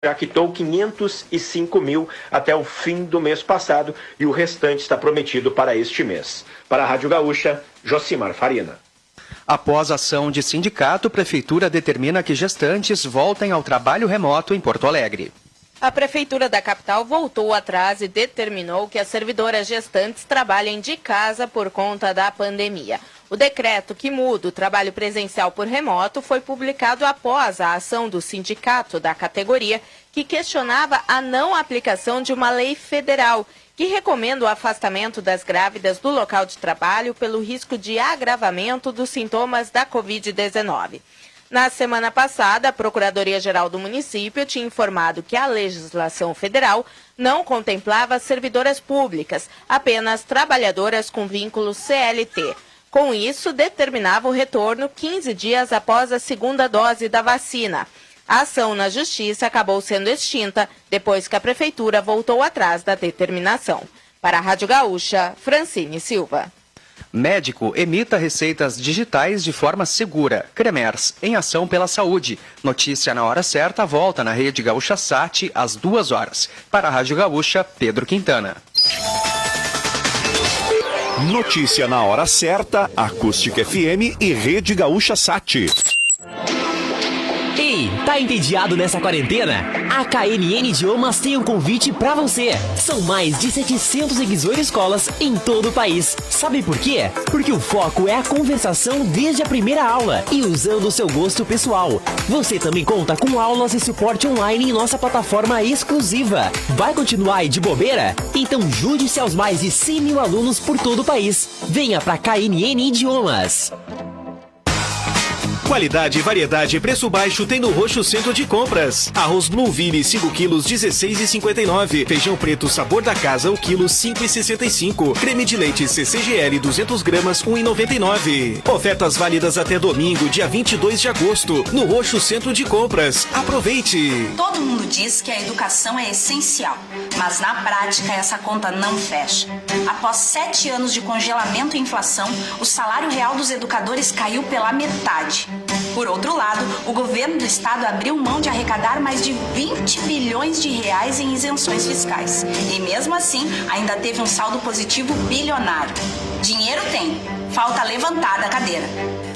já quitou 505 mil até o fim do mês passado e o restante está prometido para este mês. Para a Rádio Gaúcha, Josimar Farina. Após ação de sindicato, a Prefeitura determina que gestantes voltem ao trabalho remoto em Porto Alegre. A Prefeitura da capital voltou atrás e determinou que as servidoras gestantes trabalhem de casa por conta da pandemia. O decreto que muda o trabalho presencial por remoto foi publicado após a ação do sindicato da categoria, que questionava a não aplicação de uma lei federal, que recomenda o afastamento das grávidas do local de trabalho pelo risco de agravamento dos sintomas da Covid-19. Na semana passada, a Procuradoria-Geral do município tinha informado que a legislação federal não contemplava servidoras públicas, apenas trabalhadoras com vínculo CLT. Com isso, determinava o retorno 15 dias após a segunda dose da vacina. A ação na Justiça acabou sendo extinta depois que a Prefeitura voltou atrás da determinação. Para a Rádio Gaúcha, Francine Silva. Médico emita receitas digitais de forma segura. Cremers, em ação pela saúde. Notícia na hora certa, volta na Rede Gaúcha Sat às 2h. Para a Rádio Gaúcha, Pedro Quintana. Notícia na hora certa, Acústica FM e Rede Gaúcha Sat. Ei, tá entediado nessa quarentena? A KNN Idiomas tem um convite pra você. São mais de 718 escolas em todo o país. Sabe por quê? Porque o foco é a conversação desde a primeira aula e usando o seu gosto pessoal. Você também conta com aulas e suporte online em nossa plataforma exclusiva. Vai continuar aí de bobeira? Então junte-se aos mais de 100 mil alunos por todo o país. Venha pra KNN Idiomas. Qualidade, variedade e preço baixo tem no Roxo Centro de Compras. Arroz Blueville 5 quilos 16,59. Feijão preto sabor da casa o quilo 5,65. Creme de leite CCGL 200 gramas 1,99. Ofertas válidas até domingo, dia 22 de agosto, no Roxo Centro de Compras. Aproveite! Todo mundo diz que a educação é essencial, mas na prática essa conta não fecha. Após 7 anos de congelamento e inflação, o salário real dos educadores caiu pela metade. Por outro lado, o governo do estado abriu mão de arrecadar mais de 20 bilhões de reais em isenções fiscais. E mesmo assim, ainda teve um saldo positivo bilionário. Dinheiro tem, falta levantar da cadeira.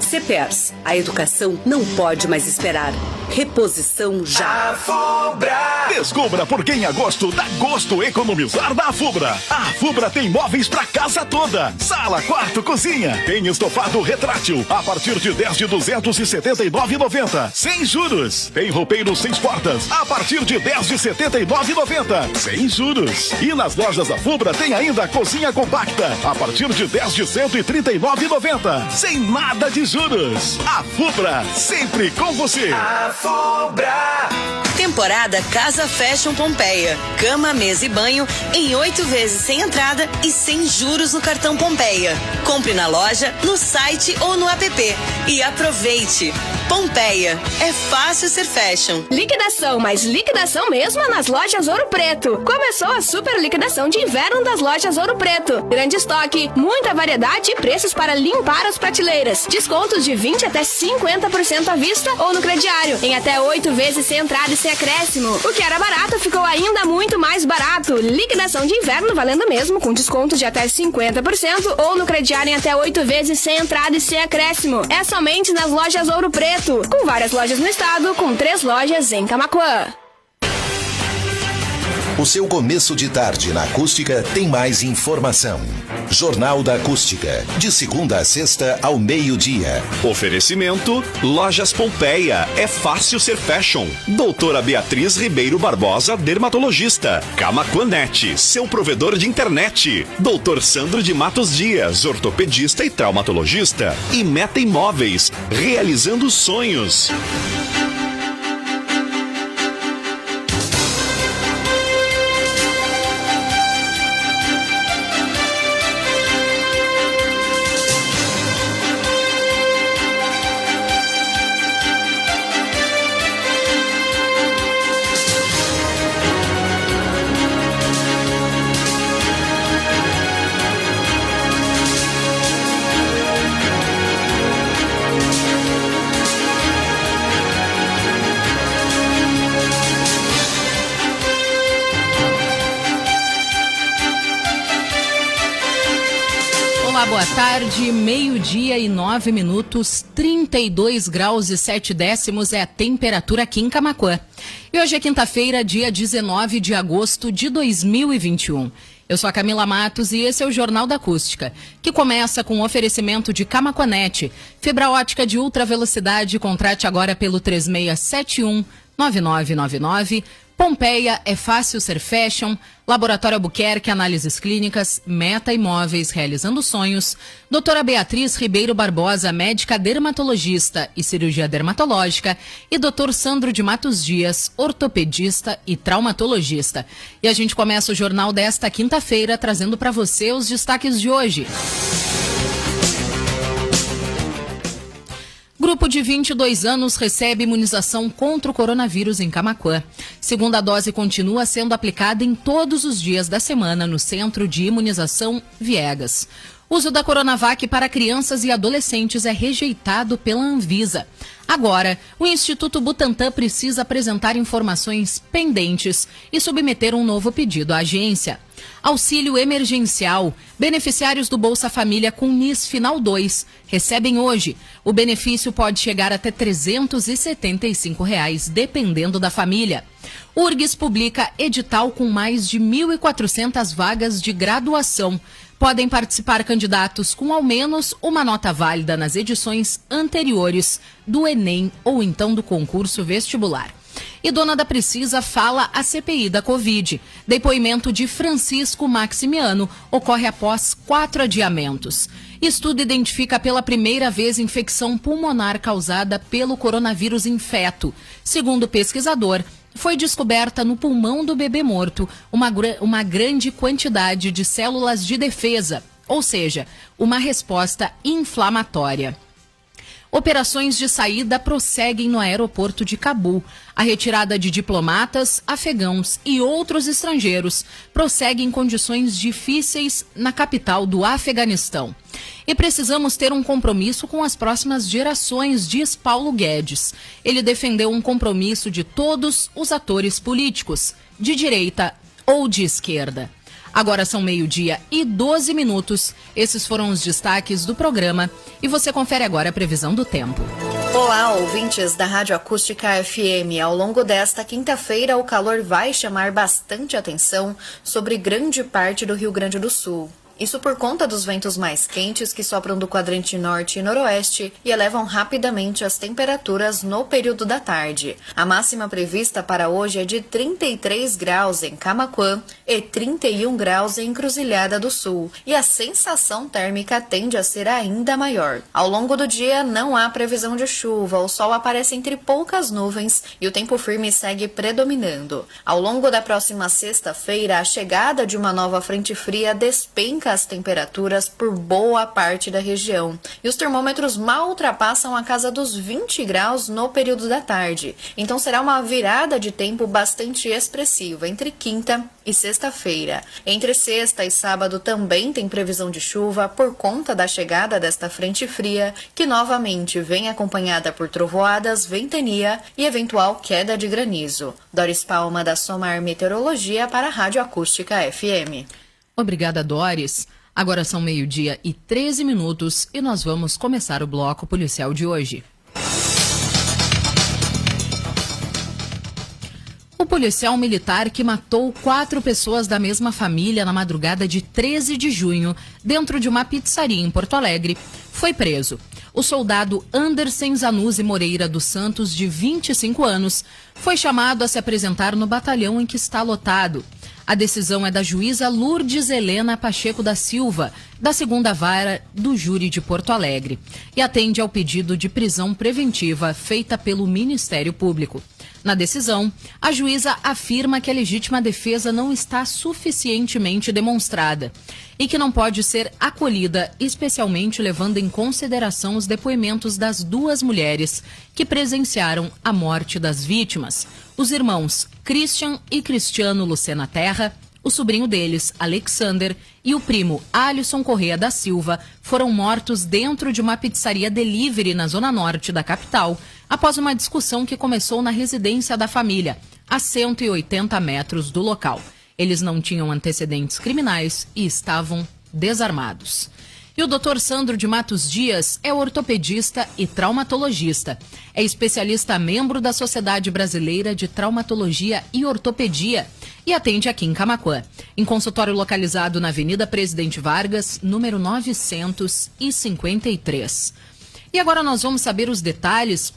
CEPERS, a educação não pode mais esperar. Reposição já. A Fubra! Descubra por que em agosto dá gosto economizar na Fubra. A Fubra tem móveis pra casa toda. Sala, quarto, cozinha. Tem estofado retrátil a partir de 10 de 279,90. Sem juros. Tem roupeiro 6 portas a partir de 10 de 79,90. Sem juros. E nas lojas da Fubra tem ainda a cozinha compacta a partir de 10 de 139,90. Sem nada de juros. A Fubra, sempre com você. A Fubra. Temporada Casa Fashion Pompeia. Cama, mesa e banho em 8 vezes sem entrada e sem juros no cartão Pompeia. Compre na loja, no site ou no app. E aproveite. Pompeia. É fácil ser fashion. Liquidação, mas liquidação mesmo é nas lojas Ouro Preto. Começou a super liquidação de inverno das lojas Ouro Preto. Grande estoque, muita variedade e preços para limpar as prateleiras. Descontos de 20 até 50% à vista ou no crediário. Em até 8 vezes sem entrada e sem acréscimo. O que era barato ficou ainda muito mais barato. Liquidação de inverno valendo mesmo, com desconto de até 50% ou no crediário em até 8 vezes sem entrada e sem acréscimo. É somente nas lojas Ouro Preto. Com várias lojas no estado, com 3 lojas em Camaquã. O seu começo de tarde na Acústica tem mais informação. Jornal da Acústica, de segunda a sexta ao meio-dia. Oferecimento Lojas Pompeia, é fácil ser fashion. Doutora Beatriz Ribeiro Barbosa, dermatologista. Camaquanet, seu provedor de internet. Doutor Sandro de Matos Dias, ortopedista e traumatologista. E Meta Imóveis, realizando sonhos. Olá, boa tarde, 12:09, 32 graus e 7 décimos é a temperatura aqui em Camaquã. E hoje é quinta-feira, dia 19 de agosto de 2021. Eu sou a Camila Matos e esse é o Jornal da Acústica, que começa com o oferecimento de Camaquanet, fibra ótica de ultra velocidade, contrate agora pelo 3671-9999, Pompeia, é fácil ser fashion, Laboratório Albuquerque, análises clínicas, Meta Imóveis, realizando sonhos, doutora Beatriz Ribeiro Barbosa, médica dermatologista e cirurgia dermatológica, e doutor Sandro de Matos Dias, ortopedista e traumatologista. E a gente começa o jornal desta quinta-feira trazendo para você os destaques de hoje. Grupo de 22 anos recebe imunização contra o coronavírus em Camaquã. Segunda dose continua sendo aplicada em todos os dias da semana no Centro de Imunização Viegas. Uso da Coronavac para crianças e adolescentes é rejeitado pela Anvisa. Agora, o Instituto Butantan precisa apresentar informações pendentes e submeter um novo pedido à agência. Auxílio emergencial. Beneficiários do Bolsa Família com NIS Final 2 recebem hoje. O benefício pode chegar até R$ 375, dependendo da família. URGS publica edital com mais de 1.400 vagas de graduação. Podem participar candidatos com ao menos uma nota válida nas edições anteriores do Enem ou então do concurso vestibular. E Dona da Precisa fala a CPI da Covid. Depoimento de Francisco Maximiano ocorre após 4 adiamentos. Estudo identifica pela primeira vez infecção pulmonar causada pelo coronavírus em feto. Segundo o pesquisador, foi descoberta no pulmão do bebê morto uma grande quantidade de células de defesa, ou seja, uma resposta inflamatória. Operações de saída prosseguem no aeroporto de Cabul. A retirada de diplomatas, afegãos e outros estrangeiros prossegue em condições difíceis na capital do Afeganistão. E precisamos ter um compromisso com as próximas gerações, diz Paulo Guedes. Ele defendeu um compromisso de todos os atores políticos, de direita ou de esquerda. Agora são 12:12. Esses foram os destaques do programa e você confere agora a previsão do tempo. Olá, ouvintes da Rádio Acústica FM. Ao longo desta quinta-feira, o calor vai chamar bastante atenção sobre grande parte do Rio Grande do Sul. Isso por conta dos ventos mais quentes que sopram do quadrante norte e noroeste e elevam rapidamente as temperaturas no período da tarde. A máxima prevista para hoje é de 33 graus em Camaquã e 31 graus em Encruzilhada do Sul, e a sensação térmica tende a ser ainda maior. Ao longo do dia não há previsão de chuva, o sol aparece entre poucas nuvens e o tempo firme segue predominando. Ao longo da próxima sexta-feira, a chegada de uma nova frente fria despenca as temperaturas por boa parte da região e os termômetros mal ultrapassam a casa dos 20 graus no período da tarde. Então será uma virada de tempo bastante expressiva entre quinta e sexta-feira. Entre sexta e sábado também tem previsão de chuva por conta da chegada desta frente fria, que novamente vem acompanhada por trovoadas, ventania e eventual queda de granizo. Doris Palma, da Somar Meteorologia, para a Rádio Acústica FM. Obrigada, Doris. Agora são 12:13 e nós vamos começar o bloco policial de hoje. O policial militar que matou 4 pessoas da mesma família na madrugada de 13 de junho, dentro de uma pizzaria em Porto Alegre, foi preso. O soldado Anderson Zanuzzi Moreira dos Santos, de 25 anos, foi chamado a se apresentar no batalhão em que está lotado. A decisão é da juíza Lourdes Helena Pacheco da Silva, da 2ª Vara do Júri de Porto Alegre, e atende ao pedido de prisão preventiva feita pelo Ministério Público. Na decisão, a juíza afirma que a legítima defesa não está suficientemente demonstrada e que não pode ser acolhida, especialmente levando em consideração os depoimentos das 2 mulheres que presenciaram a morte das vítimas, os irmãos Christian e Cristiano Lucena Terra, o sobrinho deles, Alexander, e o primo Alisson Correia da Silva foram mortos dentro de uma pizzaria delivery na zona norte da capital, após uma discussão que começou na residência da família, a 180 metros do local. Eles não tinham antecedentes criminais e estavam desarmados. E o Dr. Sandro de Matos Dias é ortopedista e traumatologista. É especialista membro da Sociedade Brasileira de Traumatologia e Ortopedia e atende aqui em Camaquã, em consultório localizado na Avenida Presidente Vargas, número 953. E agora nós vamos saber os detalhes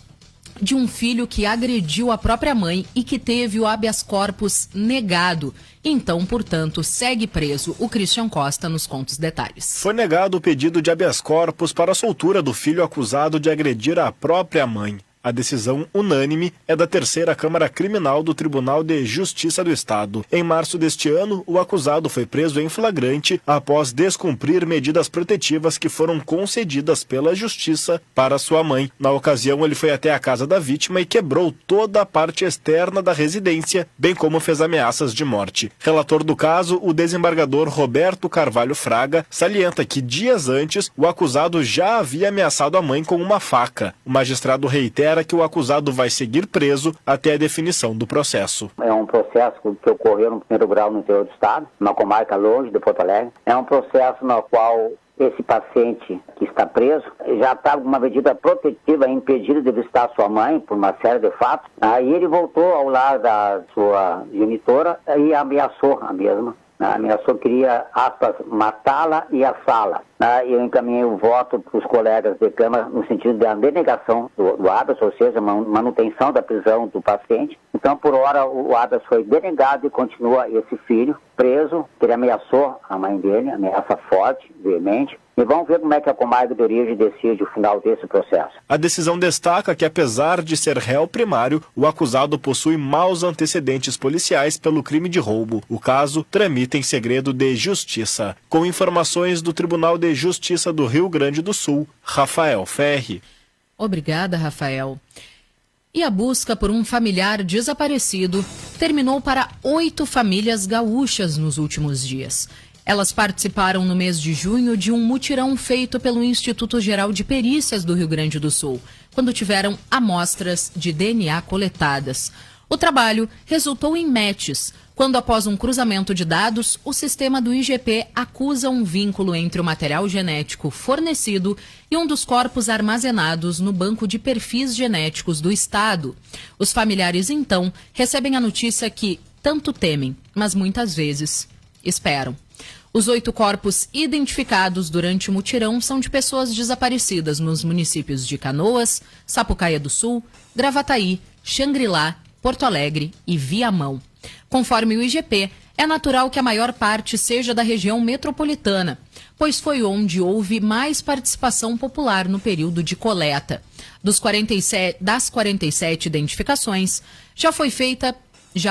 de um filho que agrediu a própria mãe e que teve o habeas corpus negado. Então, portanto, segue preso. O Christian Costa nos conta os detalhes. Foi negado o pedido de habeas corpus para a soltura do filho acusado de agredir a própria mãe. A decisão unânime é da Terceira Câmara Criminal do Tribunal de Justiça do Estado. Em março deste ano, o acusado foi preso em flagrante após descumprir medidas protetivas que foram concedidas pela Justiça para sua mãe. Na ocasião, ele foi até a casa da vítima e quebrou toda a parte externa da residência, bem como fez ameaças de morte. Relator do caso, o desembargador Roberto Carvalho Fraga, salienta que dias antes, o acusado já havia ameaçado a mãe com uma faca. O magistrado reitera que o acusado vai seguir preso até a definição do processo. É um processo que ocorreu no primeiro grau no interior do estado, numa comarca longe de Porto Alegre. É um processo no qual esse paciente que está preso já estava com uma medida protetiva impedido de visitar sua mãe por uma série de fatos. Aí ele voltou ao lar da sua genitora e ameaçou a mesma. Ameaçou, queria, aspas, matá-la e assá-la. Eu encaminhei o voto para os colegas de Câmara no sentido da denegação do habeas, ou seja, manutenção da prisão do paciente. Então, por hora, o habeas foi denegado e continua esse filho preso, que ele ameaçou a mãe dele, ameaça forte, veemente. E vamos ver como é que a comarca de origem decide o final desse processo. A decisão destaca que, apesar de ser réu primário, o acusado possui maus antecedentes policiais pelo crime de roubo. O caso tramita em segredo de justiça. Com informações do Tribunal de Justiça do Rio Grande do Sul, Rafael Ferri. Obrigada, Rafael. E a busca por um familiar desaparecido terminou para 8 famílias gaúchas nos últimos dias. Elas participaram no mês de junho de um mutirão feito pelo Instituto Geral de Perícias do Rio Grande do Sul, quando tiveram amostras de DNA coletadas. O trabalho resultou em matches, quando após um cruzamento de dados, o sistema do IGP acusa um vínculo entre o material genético fornecido e um dos corpos armazenados no banco de perfis genéticos do Estado. Os familiares, então, recebem a notícia que tanto temem, mas muitas vezes esperam. Os 8 corpos identificados durante o mutirão são de pessoas desaparecidas nos municípios de Canoas, Sapucaia do Sul, Gravataí, Xangri-Lá, Porto Alegre e Viamão. Conforme o IGP, é natural que a maior parte seja da região metropolitana, pois foi onde houve mais participação popular no período de coleta. Das 47 identificações, já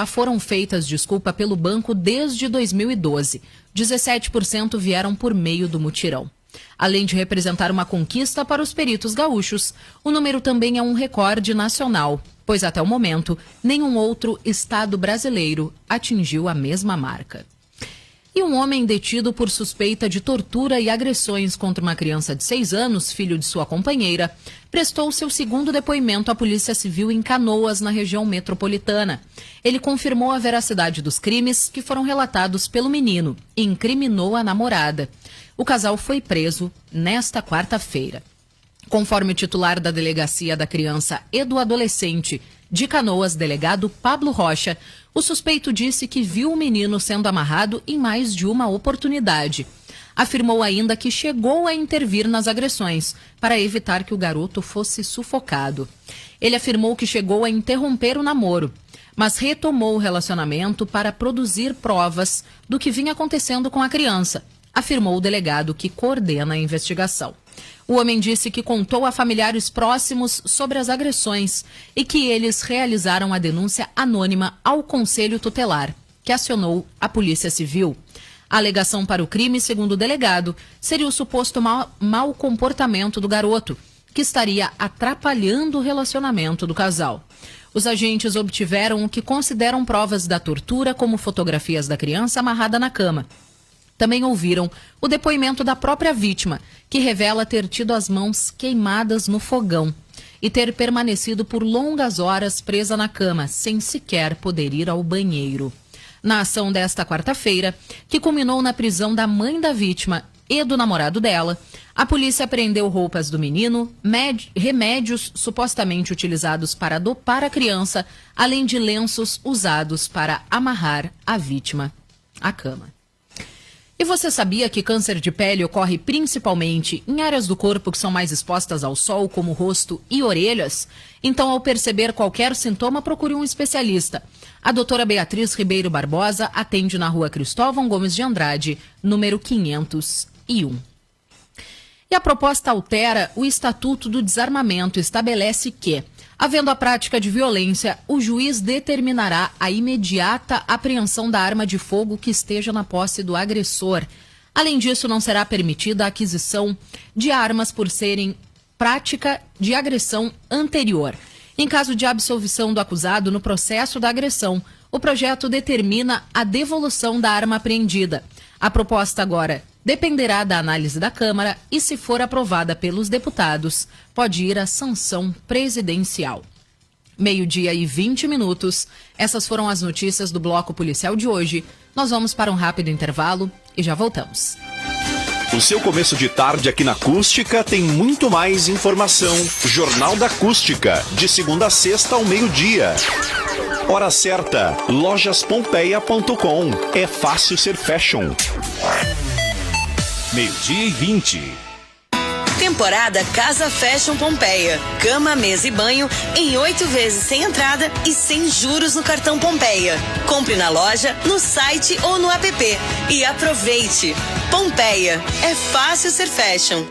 foram feitas pelo banco desde 2012. 17% vieram por meio do mutirão. Além de representar uma conquista para os peritos gaúchos, o número também é um recorde nacional, pois até o momento nenhum outro estado brasileiro atingiu a mesma marca. E um homem detido por suspeita de tortura e agressões contra uma criança de 6 anos, filho de sua companheira, prestou seu segundo depoimento à Polícia Civil em Canoas, na região metropolitana. Ele confirmou a veracidade dos crimes que foram relatados pelo menino e incriminou a namorada. O casal foi preso nesta quarta-feira. Conforme o titular da Delegacia da Criança e do Adolescente de Canoas, delegado Pablo Rocha, o suspeito disse que viu o menino sendo amarrado em mais de uma oportunidade. Afirmou ainda que chegou a intervir nas agressões para evitar que o garoto fosse sufocado. Ele afirmou que chegou a interromper o namoro, mas retomou o relacionamento para produzir provas do que vinha acontecendo com a criança, afirmou o delegado que coordena a investigação. O homem disse que contou a familiares próximos sobre as agressões e que eles realizaram a denúncia anônima ao Conselho Tutelar, que acionou a Polícia Civil. A alegação para o crime, segundo o delegado, seria o suposto mau comportamento do garoto, que estaria atrapalhando o relacionamento do casal. Os agentes obtiveram o que consideram provas da tortura, como fotografias da criança amarrada na cama. Também ouviram o depoimento da própria vítima, que revela ter tido as mãos queimadas no fogão e ter permanecido por longas horas presa na cama, sem sequer poder ir ao banheiro. Na ação desta quarta-feira, que culminou na prisão da mãe da vítima e do namorado dela. A polícia apreendeu roupas do menino, remédios supostamente utilizados para dopar a criança, além de lenços usados para amarrar a vítima à cama. E você sabia que câncer de pele ocorre principalmente em áreas do corpo que são mais expostas ao sol, como o rosto e orelhas? Então, ao perceber qualquer sintoma, procure um especialista. A doutora Beatriz Ribeiro Barbosa atende na Rua Cristóvão Gomes de Andrade, número 501. E a proposta altera o Estatuto do Desarmamento, estabelece que, havendo a prática de violência, o juiz determinará a imediata apreensão da arma de fogo que esteja na posse do agressor. Além disso, não será permitida a aquisição de armas por serem prática de agressão anterior. Em caso de absolvição do acusado no processo da agressão, o projeto determina a devolução da arma apreendida. A proposta agora dependerá da análise da Câmara e, se for aprovada pelos deputados, pode ir à sanção presidencial. 12:20. Essas foram as notícias do Bloco Policial de hoje. Nós vamos para um rápido intervalo e já voltamos. O seu começo de tarde aqui na Acústica tem muito mais informação. Jornal da Acústica, de segunda a sexta ao meio-dia. Hora certa, lojaspompeia.com. É fácil ser fashion. 12:20. Temporada Casa Fashion Pompeia. Cama, mesa e banho em 8 vezes sem entrada e sem juros no cartão Pompeia. Compre na loja, no site ou no app. E aproveite. Pompeia. É fácil ser fashion.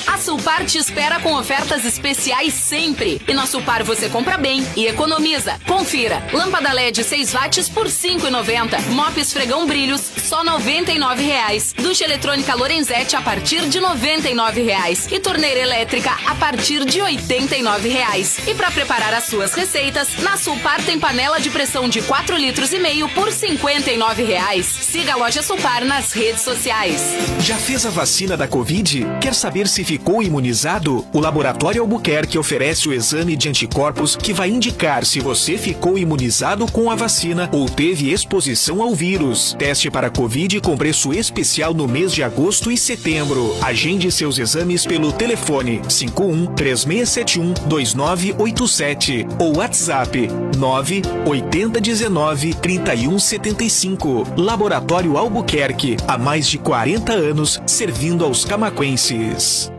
A Sulpar te espera com ofertas especiais sempre. E na Sulpar você compra bem e economiza. Confira. Lâmpada LED 6 watts por R$ 5,90. Mop esfregão brilhos só R$ 99,00. Ducha eletrônica Lorenzetti a partir de R$ 99,00. E torneira elétrica a partir de R$ 89,00. E para preparar as suas receitas, na Sulpar tem panela de pressão de 4,5 litros por R$ 59,00. Siga a loja Sulpar nas redes sociais. Já fez a vacina da Covid? Quer saber se ficou imunizado? O Laboratório Albuquerque oferece o exame de anticorpos que vai indicar se você ficou imunizado com a vacina ou teve exposição ao vírus. Teste para Covid com preço especial no mês de agosto e setembro. Agende seus exames pelo telefone 51-3671-2987 ou WhatsApp 9-8019-3175. Laboratório Albuquerque, há mais de 40 anos servindo aos camaquenses.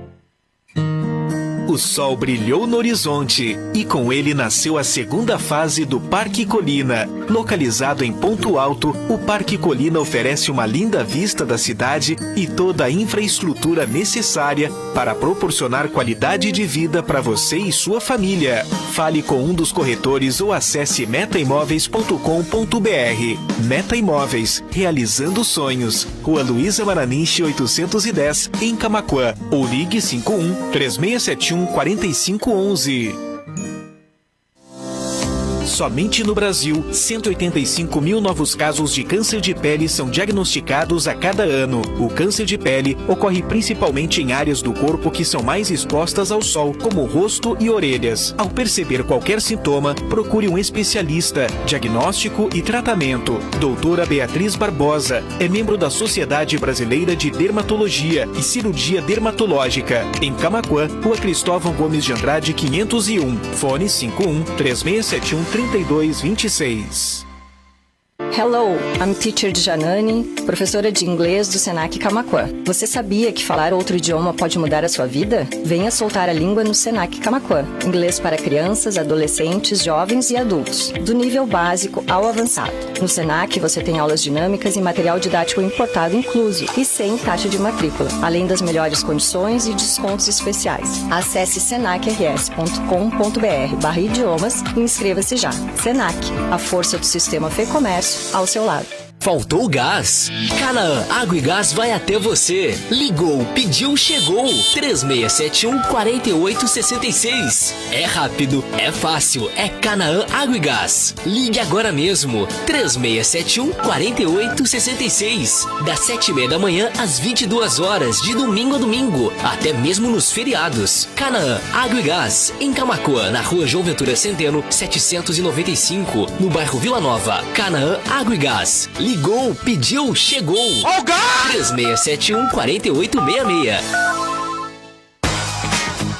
O sol brilhou no horizonte e com ele nasceu a segunda fase do Parque Colina. Localizado em ponto alto, o Parque Colina oferece uma linda vista da cidade e toda a infraestrutura necessária para proporcionar qualidade de vida para você e sua família. Fale com um dos corretores ou acesse metaimóveis.com.br. Meta Imóveis, realizando sonhos. Rua Luísa Maranich 810, em Camaquã. Ou ligue 51-3671-4511. Somente no Brasil, 185 mil novos casos de câncer de pele são diagnosticados a cada ano. O câncer de pele ocorre principalmente em áreas do corpo que são mais expostas ao sol, como o rosto e orelhas. Ao perceber qualquer sintoma, procure um especialista. Diagnóstico e tratamento. Doutora Beatriz Barbosa é membro da Sociedade Brasileira de Dermatologia e Cirurgia Dermatológica. Em Camaquã, Rua Cristóvão Gomes de Andrade 501. Fone 51-3671-3226. Hello, I'm Teacher Janani, professora de inglês do Senac Camaquã. Você sabia que falar outro idioma pode mudar a sua vida? Venha soltar a língua no Senac Camaquã. Inglês para crianças, adolescentes, jovens e adultos, do nível básico ao avançado. No Senac você tem aulas dinâmicas e material didático importado incluso e sem taxa de matrícula, além das melhores condições e descontos especiais. Acesse senacrs.com.br/idiomas e inscreva-se já. Senac, a força do sistema Fê Comércio ao seu lado. Faltou gás? Canaã Água e Gás vai até você. Ligou, pediu, chegou. 3671-4866. É rápido, é fácil, é Canaã Água e Gás. Ligue agora mesmo. 3671-4866. Das 7:30 da manhã às 22 horas, de domingo a domingo, até mesmo nos feriados. Canaã Água e Gás, em Camaquã, na Rua João Ventura Centeno, 795, no bairro Vila Nova. Canaã Água e Gás. Ligou, pediu, chegou. 3671-4866.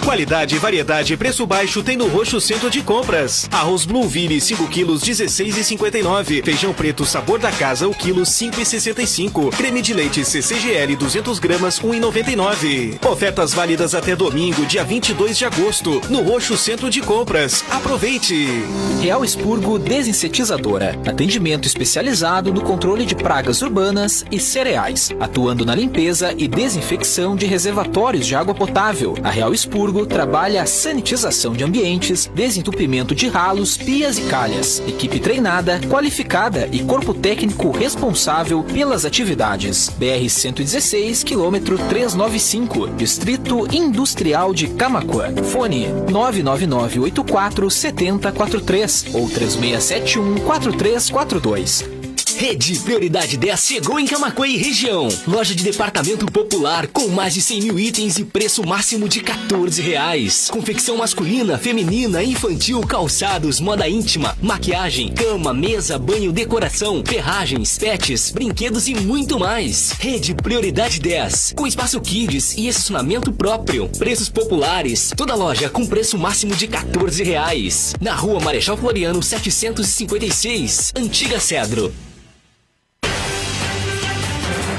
Qualidade, variedade e preço baixo tem no Roxo Centro de Compras. Arroz Blueville 5 quilos 16,59. Feijão preto sabor da casa o quilo 5,65. Creme de leite CCGL 200 gramas 1,99. Ofertas válidas até domingo, dia 22 de agosto, no Roxo Centro de Compras. Aproveite! Real Expurgo Desinsetizadora. Atendimento especializado no controle de pragas urbanas e cereais, atuando na limpeza e desinfecção de reservatórios de água potável. A Real Expurgo trabalha a sanitização de ambientes, desentupimento de ralos, pias e calhas. Equipe treinada, qualificada e corpo técnico responsável pelas atividades. BR-116, quilômetro 395, Distrito Industrial de Camaquã. Fone 999847043 ou 36714342. Rede Prioridade 10 chegou em Camaquã e região. Loja de departamento popular com mais de 100 mil itens e preço máximo de R$14. Confecção masculina, feminina, infantil, calçados, moda íntima, maquiagem, cama, mesa, banho, decoração, ferragens, pets, brinquedos e muito mais. Rede Prioridade 10, com espaço kids e estacionamento próprio. Preços populares, toda loja com preço máximo de R$14. Na Rua Marechal Floriano 756, Antiga Cedro.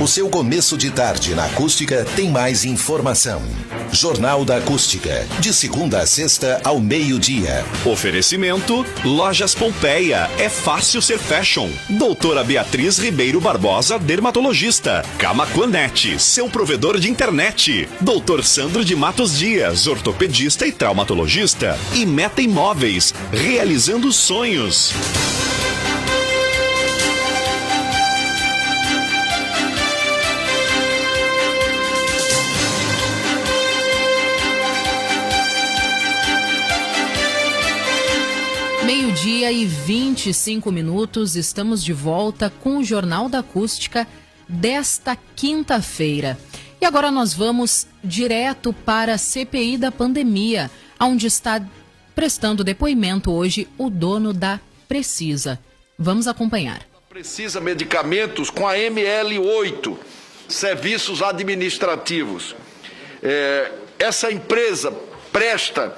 O seu começo de tarde na Acústica tem mais informação. Jornal da Acústica, de segunda a sexta ao meio-dia. Oferecimento Lojas Pompeia, é fácil ser fashion. Doutora Beatriz Ribeiro Barbosa, dermatologista. Camaquanet, seu provedor de internet. Doutor Sandro de Matos Dias, ortopedista e traumatologista. E Meta Imóveis, realizando sonhos. Meio-dia e 25 minutos, estamos de volta com o Jornal da Acústica desta quinta-feira. E agora nós vamos direto para a CPI da pandemia, onde está prestando depoimento hoje o dono da Precisa. Vamos acompanhar. Precisa Medicamentos com a ML8, Serviços Administrativos. Essa empresa presta...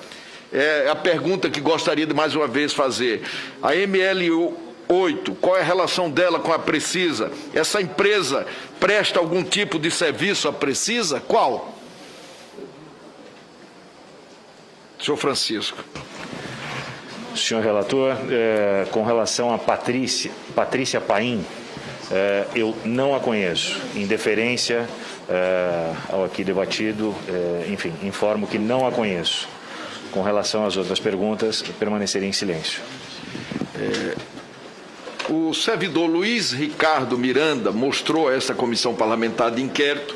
É a pergunta que gostaria de mais uma vez fazer. A ML8, qual é a relação dela com a Precisa? Essa empresa presta algum tipo de serviço à Precisa? Qual? Senhor Francisco. Senhor relator, com relação a Patrícia Paim, eu não a conheço. Em deferência ao aqui debatido, enfim, informo que não a conheço. Com relação às outras perguntas, permanecerei em silêncio. O servidor Luiz Ricardo Miranda mostrou a essa comissão parlamentar de inquérito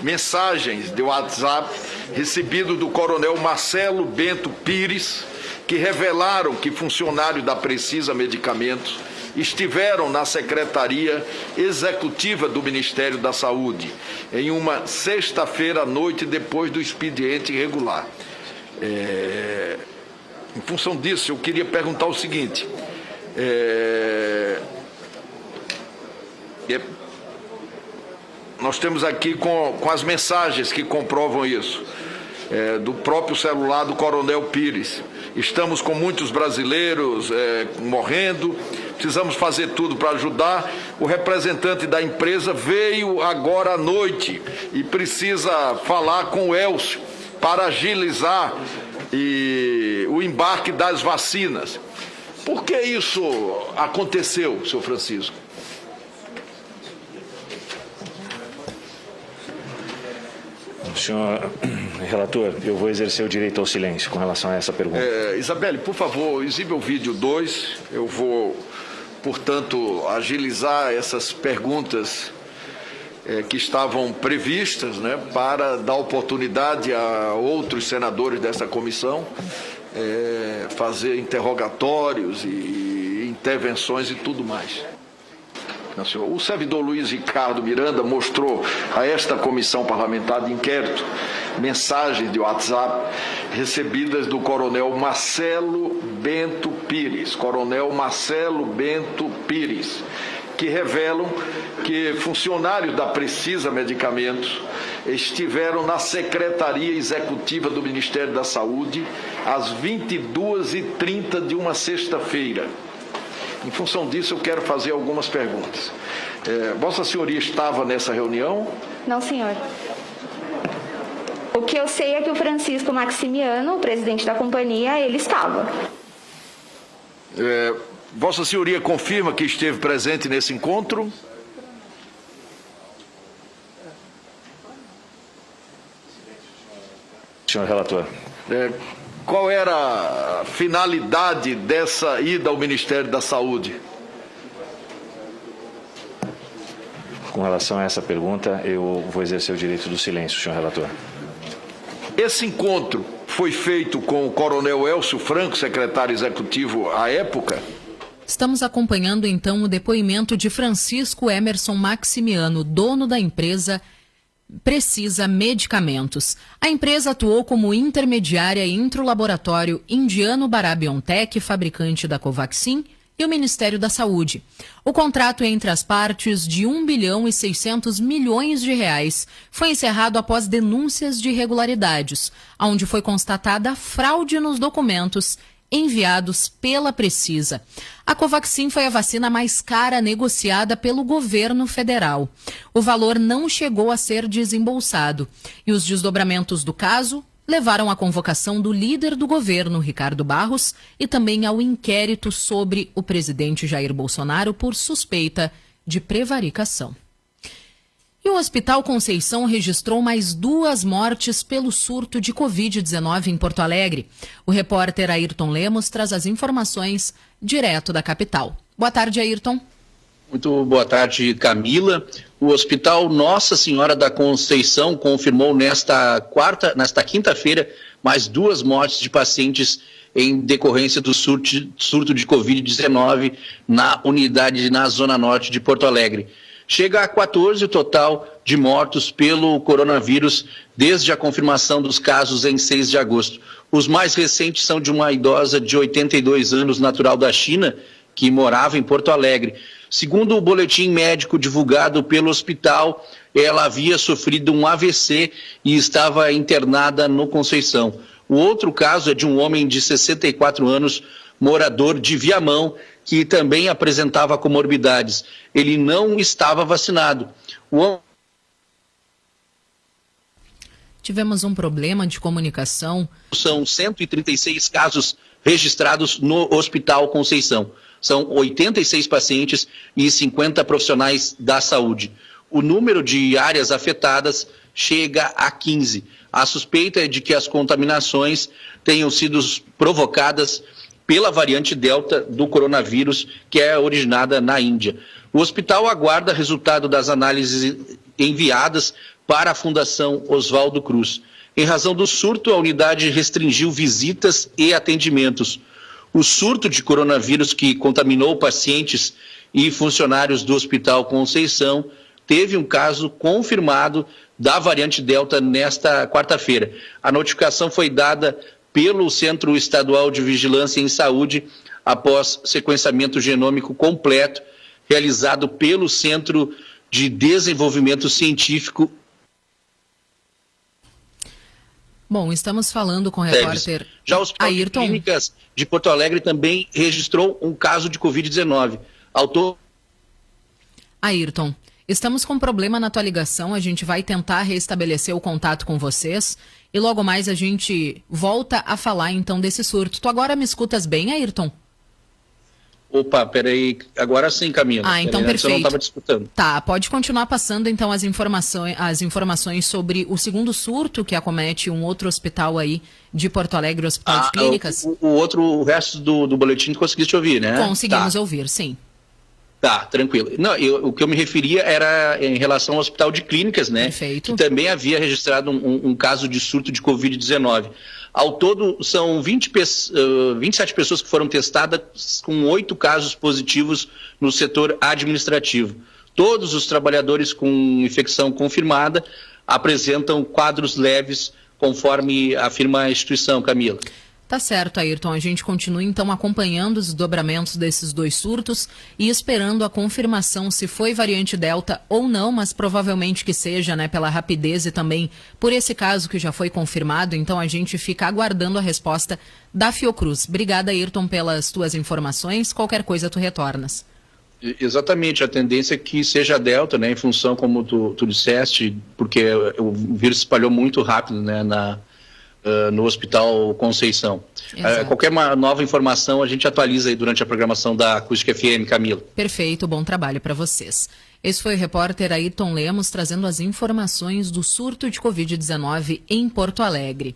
mensagens de WhatsApp recebidas do coronel Marcelo Bento Pires, que revelaram que funcionários da Precisa Medicamentos estiveram na Secretaria Executiva do Ministério da Saúde em uma sexta-feira à noite depois do expediente irregular. Em função disso, eu queria perguntar o seguinte: nós temos aqui com as mensagens que comprovam isso, do próprio celular do coronel Pires. Estamos com muitos brasileiros morrendo, precisamos fazer tudo para ajudar. O representante da empresa veio agora à noite e precisa falar com o Elcio para agilizar o embarque das vacinas. Por que isso aconteceu, senhor Francisco? Senhor relator, eu vou exercer o direito ao silêncio com relação a essa pergunta. Isabelle, por favor, exiba o vídeo 2. Eu vou, portanto, agilizar essas perguntas que estavam previstas, né, para dar oportunidade a outros senadores dessa comissão fazer interrogatórios e intervenções e tudo mais. Não, senhor. O servidor Luiz Ricardo Miranda mostrou a esta comissão parlamentar de inquérito mensagens de WhatsApp recebidas do coronel Marcelo Bento Pires. Coronel Marcelo Bento Pires, que revelam que funcionários da Precisa Medicamentos estiveram na Secretaria Executiva do Ministério da Saúde às 22h30 de uma sexta-feira. Em função disso, eu quero fazer algumas perguntas. Vossa Senhoria estava nessa reunião? Não, senhor. O que eu sei é que o Francisco Maximiano, o presidente da companhia, ele estava. Vossa Senhoria confirma que esteve presente nesse encontro? Senhor relator. Qual era a finalidade dessa ida ao Ministério da Saúde? Com relação a essa pergunta, eu vou exercer o direito do silêncio, senhor relator. Esse encontro foi feito com o coronel Elcio Franco, secretário executivo à época? Estamos acompanhando então o depoimento de Francisco Emerson Maximiano, dono da empresa Precisa Medicamentos. A empresa atuou como intermediária entre o laboratório indiano BioNTech, fabricante da Covaxin, e o Ministério da Saúde. O contrato entre as partes, de 1 bilhão e 600 milhões de reais, foi encerrado após denúncias de irregularidades, onde foi constatada fraude nos documentos enviados pela Precisa. A Covaxin foi a vacina mais cara negociada pelo governo federal. O valor não chegou a ser desembolsado e os desdobramentos do caso levaram à convocação do líder do governo, Ricardo Barros, e também ao inquérito sobre o presidente Jair Bolsonaro por suspeita de prevaricação. E o Hospital Conceição registrou mais 2 mortes pelo surto de Covid-19 em Porto Alegre. O repórter Ayrton Lemos traz as informações direto da capital. Boa tarde, Ayrton. Muito boa tarde, Camila. O Hospital Nossa Senhora da Conceição confirmou nesta quinta-feira mais 2 mortes de pacientes em decorrência do surto de Covid-19 na unidade na Zona Norte de Porto Alegre. Chega a 14 o total de mortos pelo coronavírus desde a confirmação dos casos em 6 de agosto. Os mais recentes são de uma idosa de 82 anos, natural da China, que morava em Porto Alegre. Segundo o boletim médico divulgado pelo hospital, ela havia sofrido um AVC e estava internada no Conceição. O outro caso é de um homem de 64 anos, morador de Viamão, que também apresentava comorbidades. Ele não estava vacinado. Tivemos um problema de comunicação. São 136 casos registrados no Hospital Conceição. São 86 pacientes e 50 profissionais da saúde. O número de áreas afetadas chega a 15. A suspeita é de que as contaminações tenham sido provocadas pela variante Delta do coronavírus, que é originada na Índia. O hospital aguarda resultado das análises enviadas para a Fundação Oswaldo Cruz. Em razão do surto, a unidade restringiu visitas e atendimentos. O surto de coronavírus que contaminou pacientes e funcionários do Hospital Conceição teve um caso confirmado da variante Delta nesta quarta-feira. A notificação foi dada pelo Centro Estadual de Vigilância em Saúde após sequenciamento genômico completo realizado pelo Centro de Desenvolvimento Científico. Bom, estamos falando com o repórter Já o Hospital de Clínicas de Porto Alegre também registrou um caso de Covid-19. Ayrton, estamos com um problema na tua ligação, a gente vai tentar restabelecer o contato com vocês e logo mais a gente volta a falar então desse surto. Tu agora me escutas bem, Ayrton? Opa, peraí, agora sim, Camila. Ah, então perfeito. Eu não estava te escutando. Tá, pode continuar passando então as informações sobre o segundo surto que acomete um outro hospital aí de Porto Alegre, o Hospital de Clínicas. O resto do boletim tu conseguiste ouvir, né? Conseguimos ouvir, sim. Tá, tranquilo. Não, o que eu me referia era em relação ao Hospital de Clínicas, né? Perfeito. Que também havia registrado um caso de surto de Covid-19. Ao todo, são 27 pessoas que foram testadas, com 8 casos positivos no setor administrativo. Todos os trabalhadores com infecção confirmada apresentam quadros leves, conforme afirma a instituição, Camila. Tá certo, Ayrton. A gente continua, então, acompanhando os desdobramentos desses 2 surtos e esperando a confirmação se foi variante Delta ou não, mas provavelmente que seja, né, pela rapidez e também por esse caso que já foi confirmado. Então, a gente fica aguardando a resposta da Fiocruz. Obrigada, Ayrton, pelas tuas informações. Qualquer coisa, tu retornas. Exatamente, a tendência é que seja a Delta, né, em função, como tu disseste, porque o vírus se espalhou muito rápido, né, no Hospital Conceição. Qualquer nova informação a gente atualiza aí durante a programação da Acústica FM, Camila. Perfeito, bom trabalho para vocês. Esse foi o repórter Ayrton Lemos trazendo as informações do surto de Covid-19 em Porto Alegre.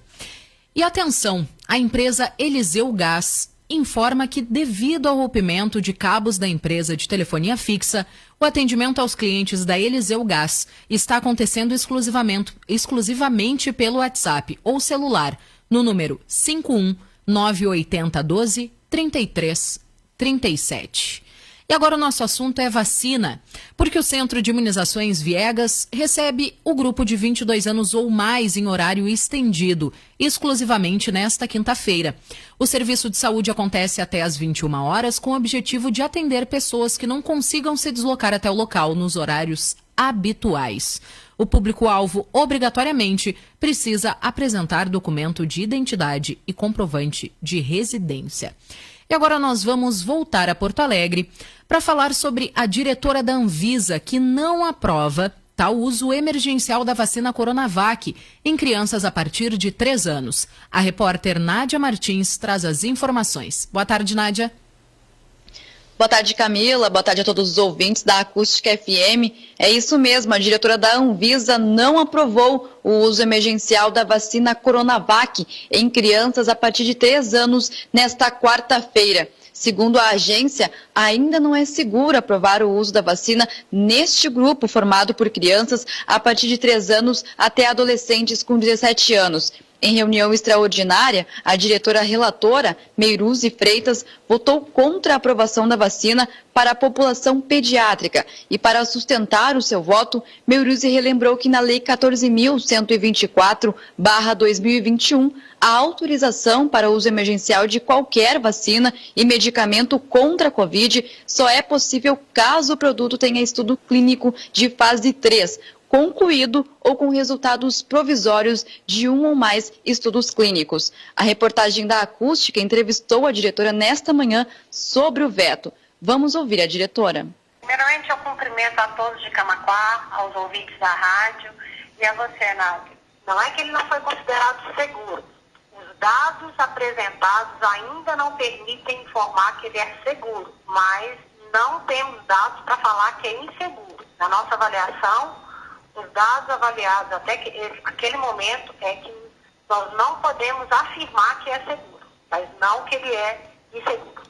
E atenção, a empresa Eliseu Gás informa que, devido ao rompimento de cabos da empresa de telefonia fixa, o atendimento aos clientes da Eliseu Gás está acontecendo exclusivamente pelo WhatsApp ou celular, no número 51 980 12 33 37. E agora o nosso assunto é vacina, porque o Centro de Imunizações Viegas recebe o grupo de 22 anos ou mais em horário estendido, exclusivamente nesta quinta-feira. O serviço de saúde acontece até às 21 horas com o objetivo de atender pessoas que não consigam se deslocar até o local nos horários habituais. O público-alvo, obrigatoriamente, precisa apresentar documento de identidade e comprovante de residência. E agora nós vamos voltar a Porto Alegre para falar sobre a diretora da Anvisa, que não aprova tal uso emergencial da vacina Coronavac em crianças a partir de 3 anos. A repórter Nádia Martins traz as informações. Boa tarde, Nádia. Boa tarde, Camila. Boa tarde a todos os ouvintes da Acústica FM. É isso mesmo, a diretora da Anvisa não aprovou o uso emergencial da vacina Coronavac em crianças a partir de 3 anos nesta quarta-feira. Segundo a agência, ainda não é seguro aprovar o uso da vacina neste grupo formado por crianças a partir de 3 anos até adolescentes com 17 anos. Em reunião extraordinária, a diretora relatora, Meiruzi Freitas, votou contra a aprovação da vacina para a população pediátrica. E para sustentar o seu voto, Meiruzi relembrou que na Lei 14.124/2021, a autorização para uso emergencial de qualquer vacina e medicamento contra a Covid só é possível caso o produto tenha estudo clínico de fase 3, concluído ou com resultados provisórios de 1 ou mais estudos clínicos. A reportagem da Acústica entrevistou a diretora nesta manhã sobre o veto. Vamos ouvir a diretora. Primeiramente, eu cumprimento a todos de Camaquá, aos ouvintes da rádio e a você, Nádia. Não é que ele não foi considerado seguro. Os dados apresentados ainda não permitem informar que ele é seguro, mas não temos dados para falar que é inseguro. Na nossa avaliação, os dados avaliados até aquele momento é que nós não podemos afirmar que é seguro, mas não que ele é inseguro.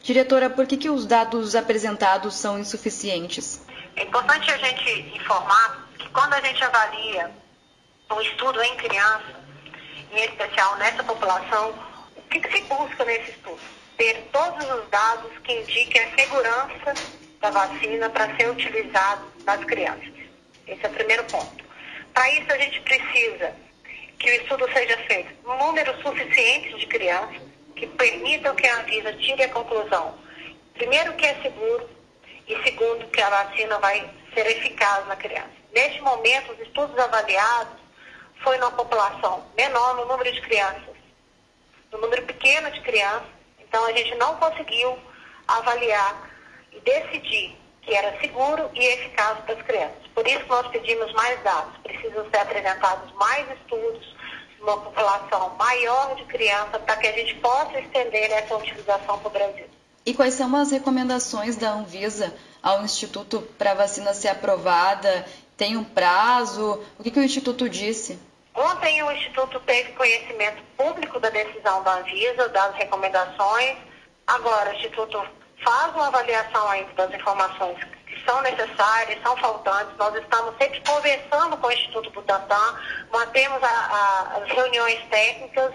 Diretora, por que os dados apresentados são insuficientes? É importante a gente informar que quando a gente avalia um estudo em criança, em especial nessa população, o que se busca nesse estudo? Ter todos os dados que indiquem a segurança da vacina para ser utilizado nas crianças. Esse é o primeiro ponto. Para isso, a gente precisa que o estudo seja feito em número suficiente de crianças que permitam que a Anvisa tire a conclusão. Primeiro, que é seguro e segundo, que a vacina vai ser eficaz na criança. Neste momento, os estudos avaliados foi numa população menor no número de crianças, no número pequeno de crianças. Então, a gente não conseguiu avaliar e decidir que era seguro e eficaz para as crianças. Por isso nós pedimos mais dados. Precisam ser apresentados mais estudos, uma população maior de crianças, para que a gente possa estender essa utilização para o Brasil. E quais são as recomendações da Anvisa ao Instituto para a vacina ser aprovada? Tem um prazo? O que o Instituto disse? Ontem o Instituto teve conhecimento público da decisão da Anvisa, das recomendações. Agora o Instituto faz uma avaliação ainda das informações que são necessárias, são faltantes. Nós estamos sempre conversando com o Instituto Butantan, mantemos as reuniões técnicas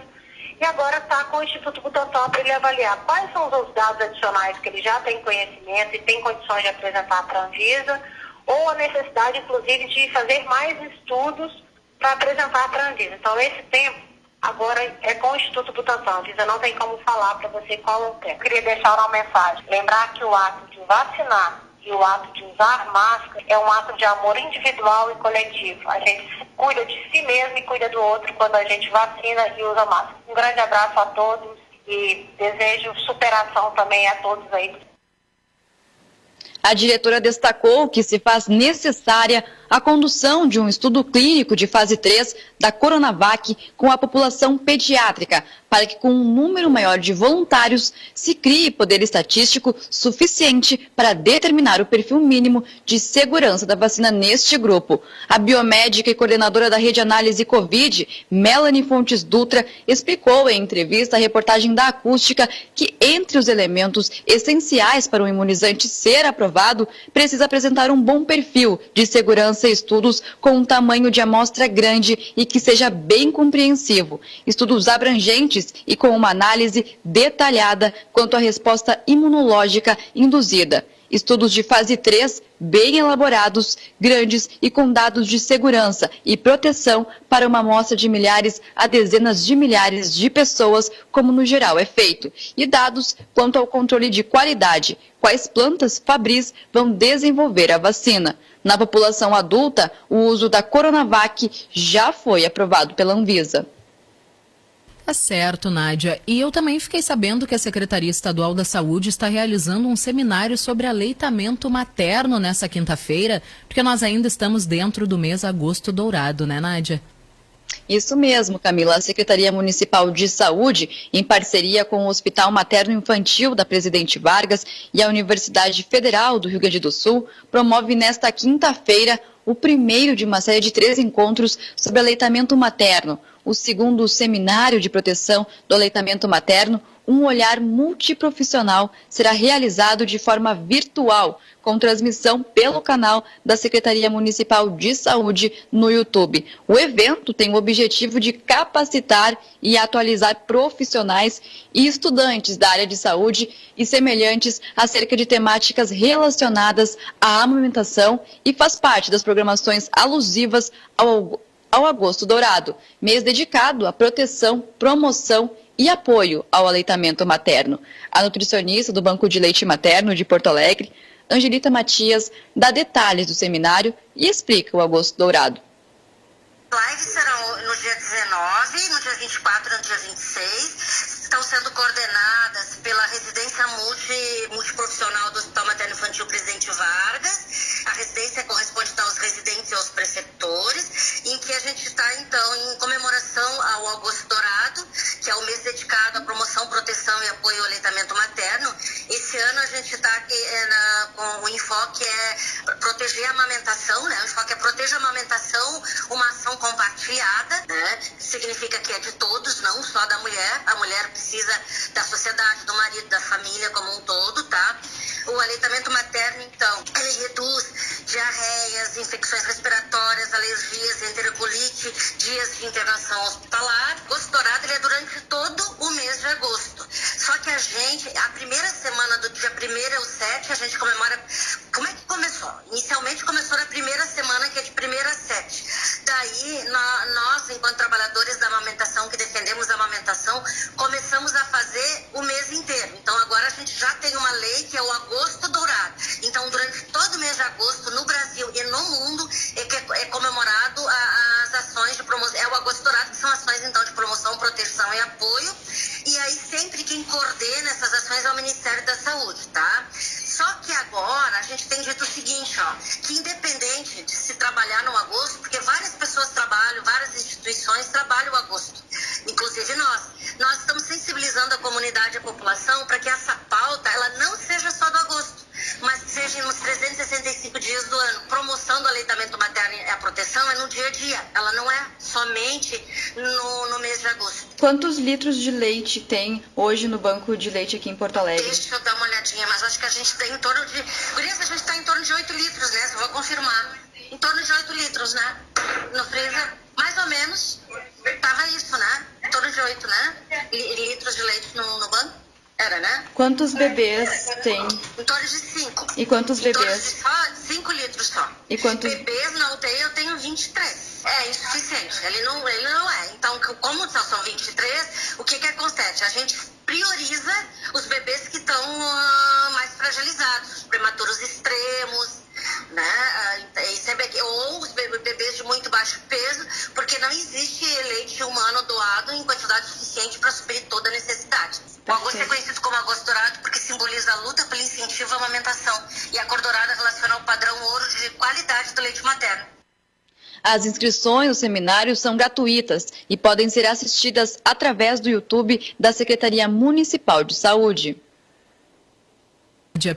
e agora está com o Instituto Butantan para ele avaliar quais são os dados adicionais que ele já tem conhecimento e tem condições de apresentar para a Anvisa, ou a necessidade, inclusive, de fazer mais estudos para apresentar para a Anvisa. Então, esse tempo Agora é com o Instituto Butantan. A Anvisa não tem como falar para você qual é. Eu queria deixar uma mensagem. Lembrar que o ato de vacinar e o ato de usar máscara é um ato de amor individual e coletivo. A gente cuida de si mesmo e cuida do outro quando a gente vacina e usa máscara. Um grande abraço a todos e desejo superação também a todos aí. A diretora destacou que se faz necessária a condução de um estudo clínico de fase 3 da Coronavac com a população pediátrica, para que com um número maior de voluntários se crie poder estatístico suficiente para determinar o perfil mínimo de segurança da vacina neste grupo. A biomédica e coordenadora da Rede Análise Covid, Melanie Fontes Dutra, explicou em entrevista à reportagem da Acústica que entre os elementos essenciais para o imunizante ser aprovado, precisa apresentar um bom perfil de segurança e estudos com um tamanho de amostra grande e que seja bem compreensivo. Estudos abrangentes e com uma análise detalhada quanto à resposta imunológica induzida. Estudos de fase 3, bem elaborados, grandes e com dados de segurança e proteção para uma amostra de milhares a dezenas de milhares de pessoas, como no geral é feito. E dados quanto ao controle de qualidade, quais plantas fabris vão desenvolver a vacina. Na população adulta, o uso da Coronavac já foi aprovado pela Anvisa. Tá certo, Nádia. E eu também fiquei sabendo que a Secretaria Estadual da Saúde está realizando um seminário sobre aleitamento materno nessa quinta-feira, porque nós ainda estamos dentro do mês Agosto Dourado, né, Nádia? Isso mesmo, Camila. A Secretaria Municipal de Saúde, em parceria com o Hospital Materno Infantil da Presidente Vargas e a Universidade Federal do Rio Grande do Sul, promove nesta quinta-feira o primeiro de uma série de 3 encontros sobre aleitamento materno. O segundo seminário de proteção do aleitamento materno, um olhar multiprofissional, será realizado de forma virtual, com transmissão pelo canal da Secretaria Municipal de Saúde no YouTube. O evento tem o objetivo de capacitar e atualizar profissionais e estudantes da área de saúde e semelhantes acerca de temáticas relacionadas à amamentação e faz parte das programações alusivas ao Agosto Dourado, mês dedicado à proteção, promoção e apoio ao aleitamento materno. A nutricionista do Banco de Leite Materno de Porto Alegre, Angelita Matias, dá detalhes do seminário e explica o Agosto Dourado. As lives serão no dia 19, no dia 24 e no dia 26. Estão sendo coordenadas pela residência multiprofissional do Hospital Materno Infantil Presidente Vargas. A residência corresponde aos residentes e aos preceptores, em que a gente está, então, em comemoração ao Agosto Dourado, que é o mês dedicado à promoção, proteção e apoio ao aleitamento materno. Esse ano a gente está com o enfoque proteger a amamentação, né? O enfoque é proteger a amamentação, uma ação compartilhada, né? Significa que é de todos, não só da mulher. A mulher precisa da sociedade, do marido, da família como um todo, tá? O aleitamento materno, então, ele reduz diarreias, infecções respiratórias, alergias, enterocolite, dias de internação hospitalar. O Agosto Dourado, ele é durante todo o mês de agosto. Só que a primeira semana do dia 1º ao 7, a gente comemora. Como é que começou? Inicialmente começou na primeira semana, que é de 1º a 7. Daí, nós, enquanto trabalhadores da amamentação, que defendemos a amamentação, começamos a fazer o mês inteiro. Então, agora a gente já tem uma lei que é o Agosto Dourado. Então, durante todo o mês de agosto, no Brasil e no mundo, é comemorado as ações de promoção. É o Agosto Dourado, que são ações, então, de promoção, proteção e apoio. E aí, sempre quem coordena essas ações é o Ministério da Saúde, tá? Só que agora a gente tem dito o seguinte, ó, que independente de se trabalhar no agosto, porque várias pessoas trabalham, várias instituições trabalham o agosto, inclusive nós estamos sensibilizando a comunidade e a população para que essa pauta, ela não seja só do agosto, mas que seja nos 365 dias do ano. Promoção do aleitamento materno e a proteção é no dia a dia, ela não é somente no mês de agosto. Quantos litros de leite tem hoje no banco de leite aqui em Porto Alegre? Deixa eu dar uma olhadinha, mas acho que a gente tem em torno de... Gurias, a gente está em torno de 8 litros, né? Só vou confirmar. Em torno de 8 litros, né? No freezer, mais ou menos, tava isso, né? Em torno de 8, né? Litros de leite no banco. Era, né? Quantos bebês tem? Em torno de 5. E quantos bebês? Em torno de 5 litros só. E quantos? Bebês na UTI eu tenho 23. é insuficiente. Ele não é. Então, como são 23, o que acontece? A gente prioriza os bebês que estão mais fragilizados, os prematuros extremos, né? Ou os bebês de muito baixo peso, porque não existe leite humano doado em quantidade suficiente para suprir toda a necessidade. O agosto é conhecido como agosto dourado porque simboliza a luta pelo incentivo à amamentação, e a cor dourada relaciona ao padrão ouro de qualidade do leite materno. As inscrições no seminário são gratuitas e podem ser assistidas através do YouTube da Secretaria Municipal de Saúde.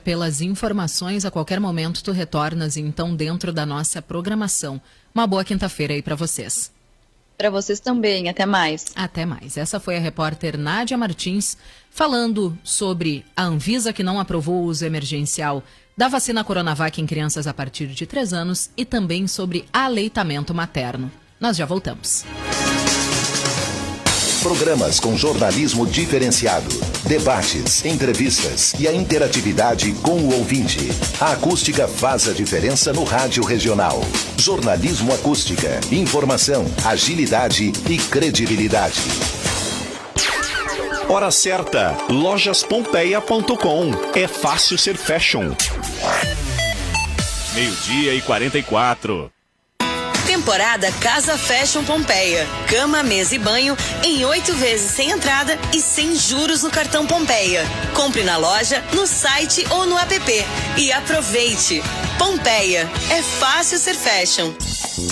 Pelas informações, a qualquer momento tu retornas então dentro da nossa programação. Uma boa quinta-feira aí para vocês. Para vocês também, até mais. Até mais. Essa foi a repórter Nádia Martins falando sobre a Anvisa que não aprovou o uso emergencial da vacina Coronavac em crianças a partir de 3 anos e também sobre aleitamento materno. Nós já voltamos. Programas com jornalismo diferenciado, debates, entrevistas e a interatividade com o ouvinte. A acústica faz a diferença no rádio regional. Jornalismo Acústica. Informação, agilidade e credibilidade. Hora certa. Lojaspompeia.com. É fácil ser fashion. 12:44. Temporada Casa Fashion Pompeia. Cama, mesa e banho em 8 vezes sem entrada e sem juros no cartão Pompeia. Compre na loja, no site ou no app. E aproveite. Pompeia. É fácil ser fashion.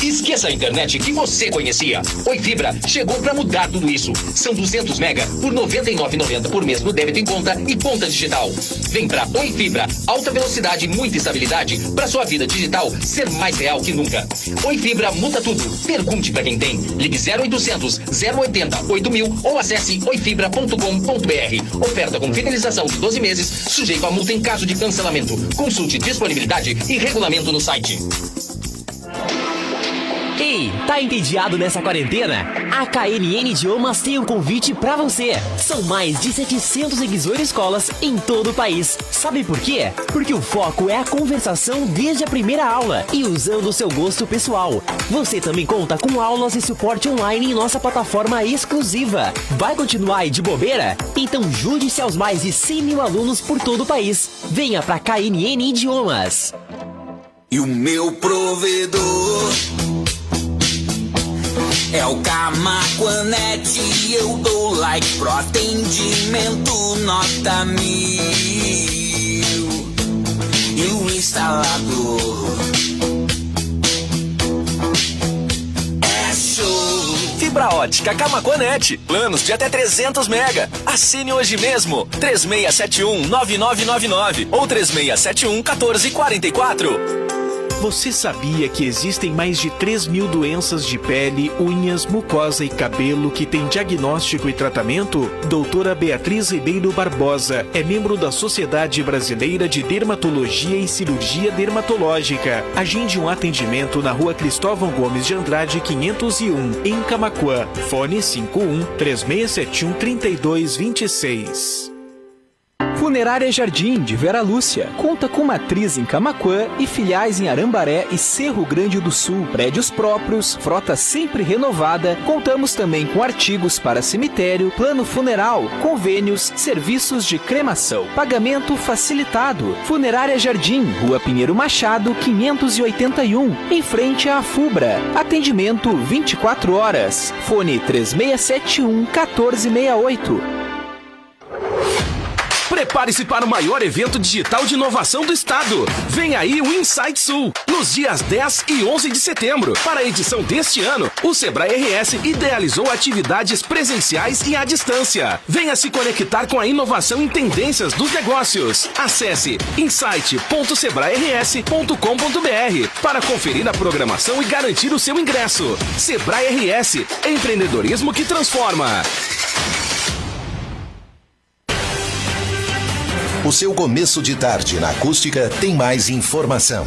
Esqueça a internet que você conhecia. Oi Fibra chegou para mudar tudo isso. São 200 mega por R$ 99,90 por mês no débito em conta e conta digital. Vem pra Oi Fibra. Alta velocidade e muita estabilidade para sua vida digital ser mais real que nunca. Oi Fibra muda tudo. Pergunte para quem tem. Ligue 0800 080 8000 ou acesse oifibra.com.br. Oferta com fidelização de 12 meses, sujeito a multa em caso de cancelamento. Consulte disponibilidade e regulamento no site. Ei, tá entediado nessa quarentena? A KNN Idiomas tem um convite pra você. São mais de 700 escolas em todo o país. Sabe por quê? Porque o foco é a conversação desde a primeira aula e usando o seu gosto pessoal. Você também conta com aulas e suporte online em nossa plataforma exclusiva. Vai continuar aí de bobeira? Então junte-se aos mais de 100 mil alunos por todo o país. Venha pra KNN Idiomas. E o meu provedor é o Camaquanet, eu dou like pro atendimento nota 1000. E o instalador é show. Fibra ótica Camaquanet, planos de até 300 mega. Assine hoje mesmo, 3671-9999 ou 3671-1444. Você sabia que existem mais de 3.000 doenças de pele, unhas, mucosa e cabelo que têm diagnóstico e tratamento? Doutora Beatriz Ribeiro Barbosa é membro da Sociedade Brasileira de Dermatologia e Cirurgia Dermatológica. Agende um atendimento na Rua Cristóvão Gomes de Andrade, 501, em Camaquã. Fone 51-3671-3226. Funerária Jardim, de Vera Lúcia. Conta com matriz em Camaquã e filiais em Arambaré e Cerro Grande do Sul. Prédios próprios, frota sempre renovada. Contamos também com artigos para cemitério, plano funeral, convênios, serviços de cremação. Pagamento facilitado. Funerária Jardim, Rua Pinheiro Machado, 581, em frente à Fubra. Atendimento 24 horas. Fone 3671-1468. Prepare-se para o maior evento digital de inovação do estado. Vem aí o Insight Sul, nos dias 10 e 11 de setembro. Para a edição deste ano, o Sebrae RS idealizou atividades presenciais e à distância. Venha se conectar com a inovação em tendências dos negócios. Acesse insight.sebrae-rs.com.br para conferir a programação e garantir o seu ingresso. Sebrae RS, empreendedorismo que transforma. O seu começo de tarde na Acústica tem mais informação.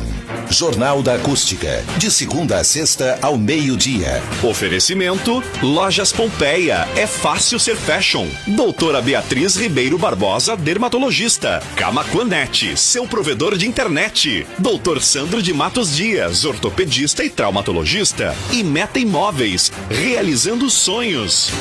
Jornal da Acústica, de segunda a sexta ao meio-dia. Oferecimento Lojas Pompeia, é fácil ser fashion. Doutora Beatriz Ribeiro Barbosa, dermatologista. Camaquanet, seu provedor de internet. Doutor Sandro de Matos Dias, ortopedista e traumatologista. E Meta Imóveis, realizando sonhos.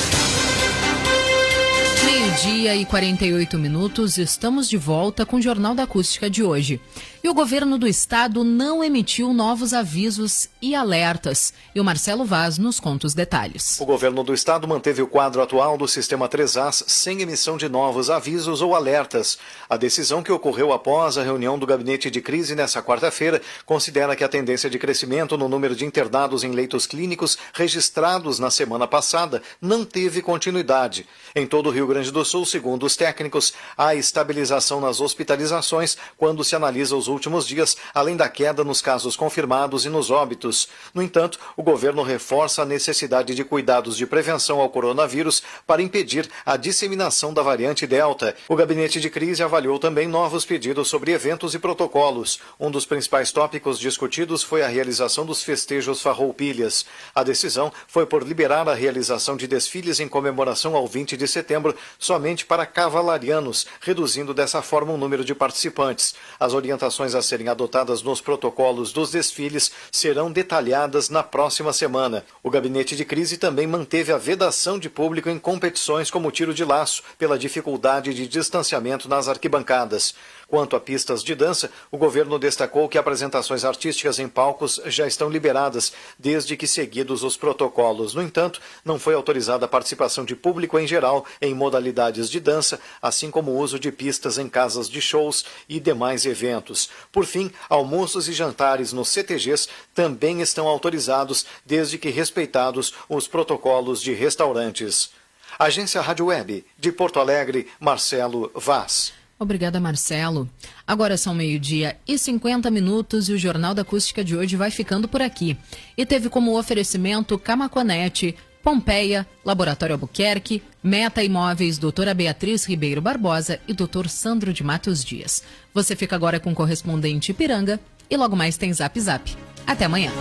Meio-dia e 48 minutos, estamos de volta com o Jornal da Acústica de hoje. E o governo do estado não emitiu novos avisos e alertas. E o Marcelo Vaz nos conta os detalhes. O governo do estado manteve o quadro atual do Sistema 3As sem emissão de novos avisos ou alertas. A decisão, que ocorreu após a reunião do gabinete de crise nesta quarta-feira, considera que a tendência de crescimento no número de internados em leitos clínicos registrados na semana passada não teve continuidade. Em todo o Rio Grande do Sul, segundo os técnicos, há estabilização nas hospitalizações quando se analisa os últimos dias, além da queda nos casos confirmados e nos óbitos. No entanto, o governo reforça a necessidade de cuidados de prevenção ao coronavírus para impedir a disseminação da variante Delta. O gabinete de crise avaliou também novos pedidos sobre eventos e protocolos. Um dos principais tópicos discutidos foi a realização dos festejos Farroupilhas. A decisão foi por liberar a realização de desfiles em comemoração ao 20 de setembro somente para cavalarianos, reduzindo dessa forma o número de participantes. As orientações a serem adotadas nos protocolos dos desfiles serão detalhadas na próxima semana. O gabinete de crise também manteve a vedação de público em competições como tiro de laço, pela dificuldade de distanciamento nas arquibancadas. Quanto a pistas de dança, o governo destacou que apresentações artísticas em palcos já estão liberadas, desde que seguidos os protocolos. No entanto, não foi autorizada a participação de público em geral em modalidades de dança, assim como o uso de pistas em casas de shows e demais eventos. Por fim, almoços e jantares nos CTGs também estão autorizados, desde que respeitados os protocolos de restaurantes. Agência Rádio Web, de Porto Alegre, Marcelo Vaz. Obrigada, Marcelo. Agora são 12h e 50 minutos e o Jornal da Acústica de hoje vai ficando por aqui. E teve como oferecimento Camaquanet, Pompeia, Laboratório Albuquerque, Meta Imóveis, doutora Beatriz Ribeiro Barbosa e doutor Sandro de Matos Dias. Você fica agora com o correspondente Ipiranga e logo mais tem Zap Zap. Até amanhã.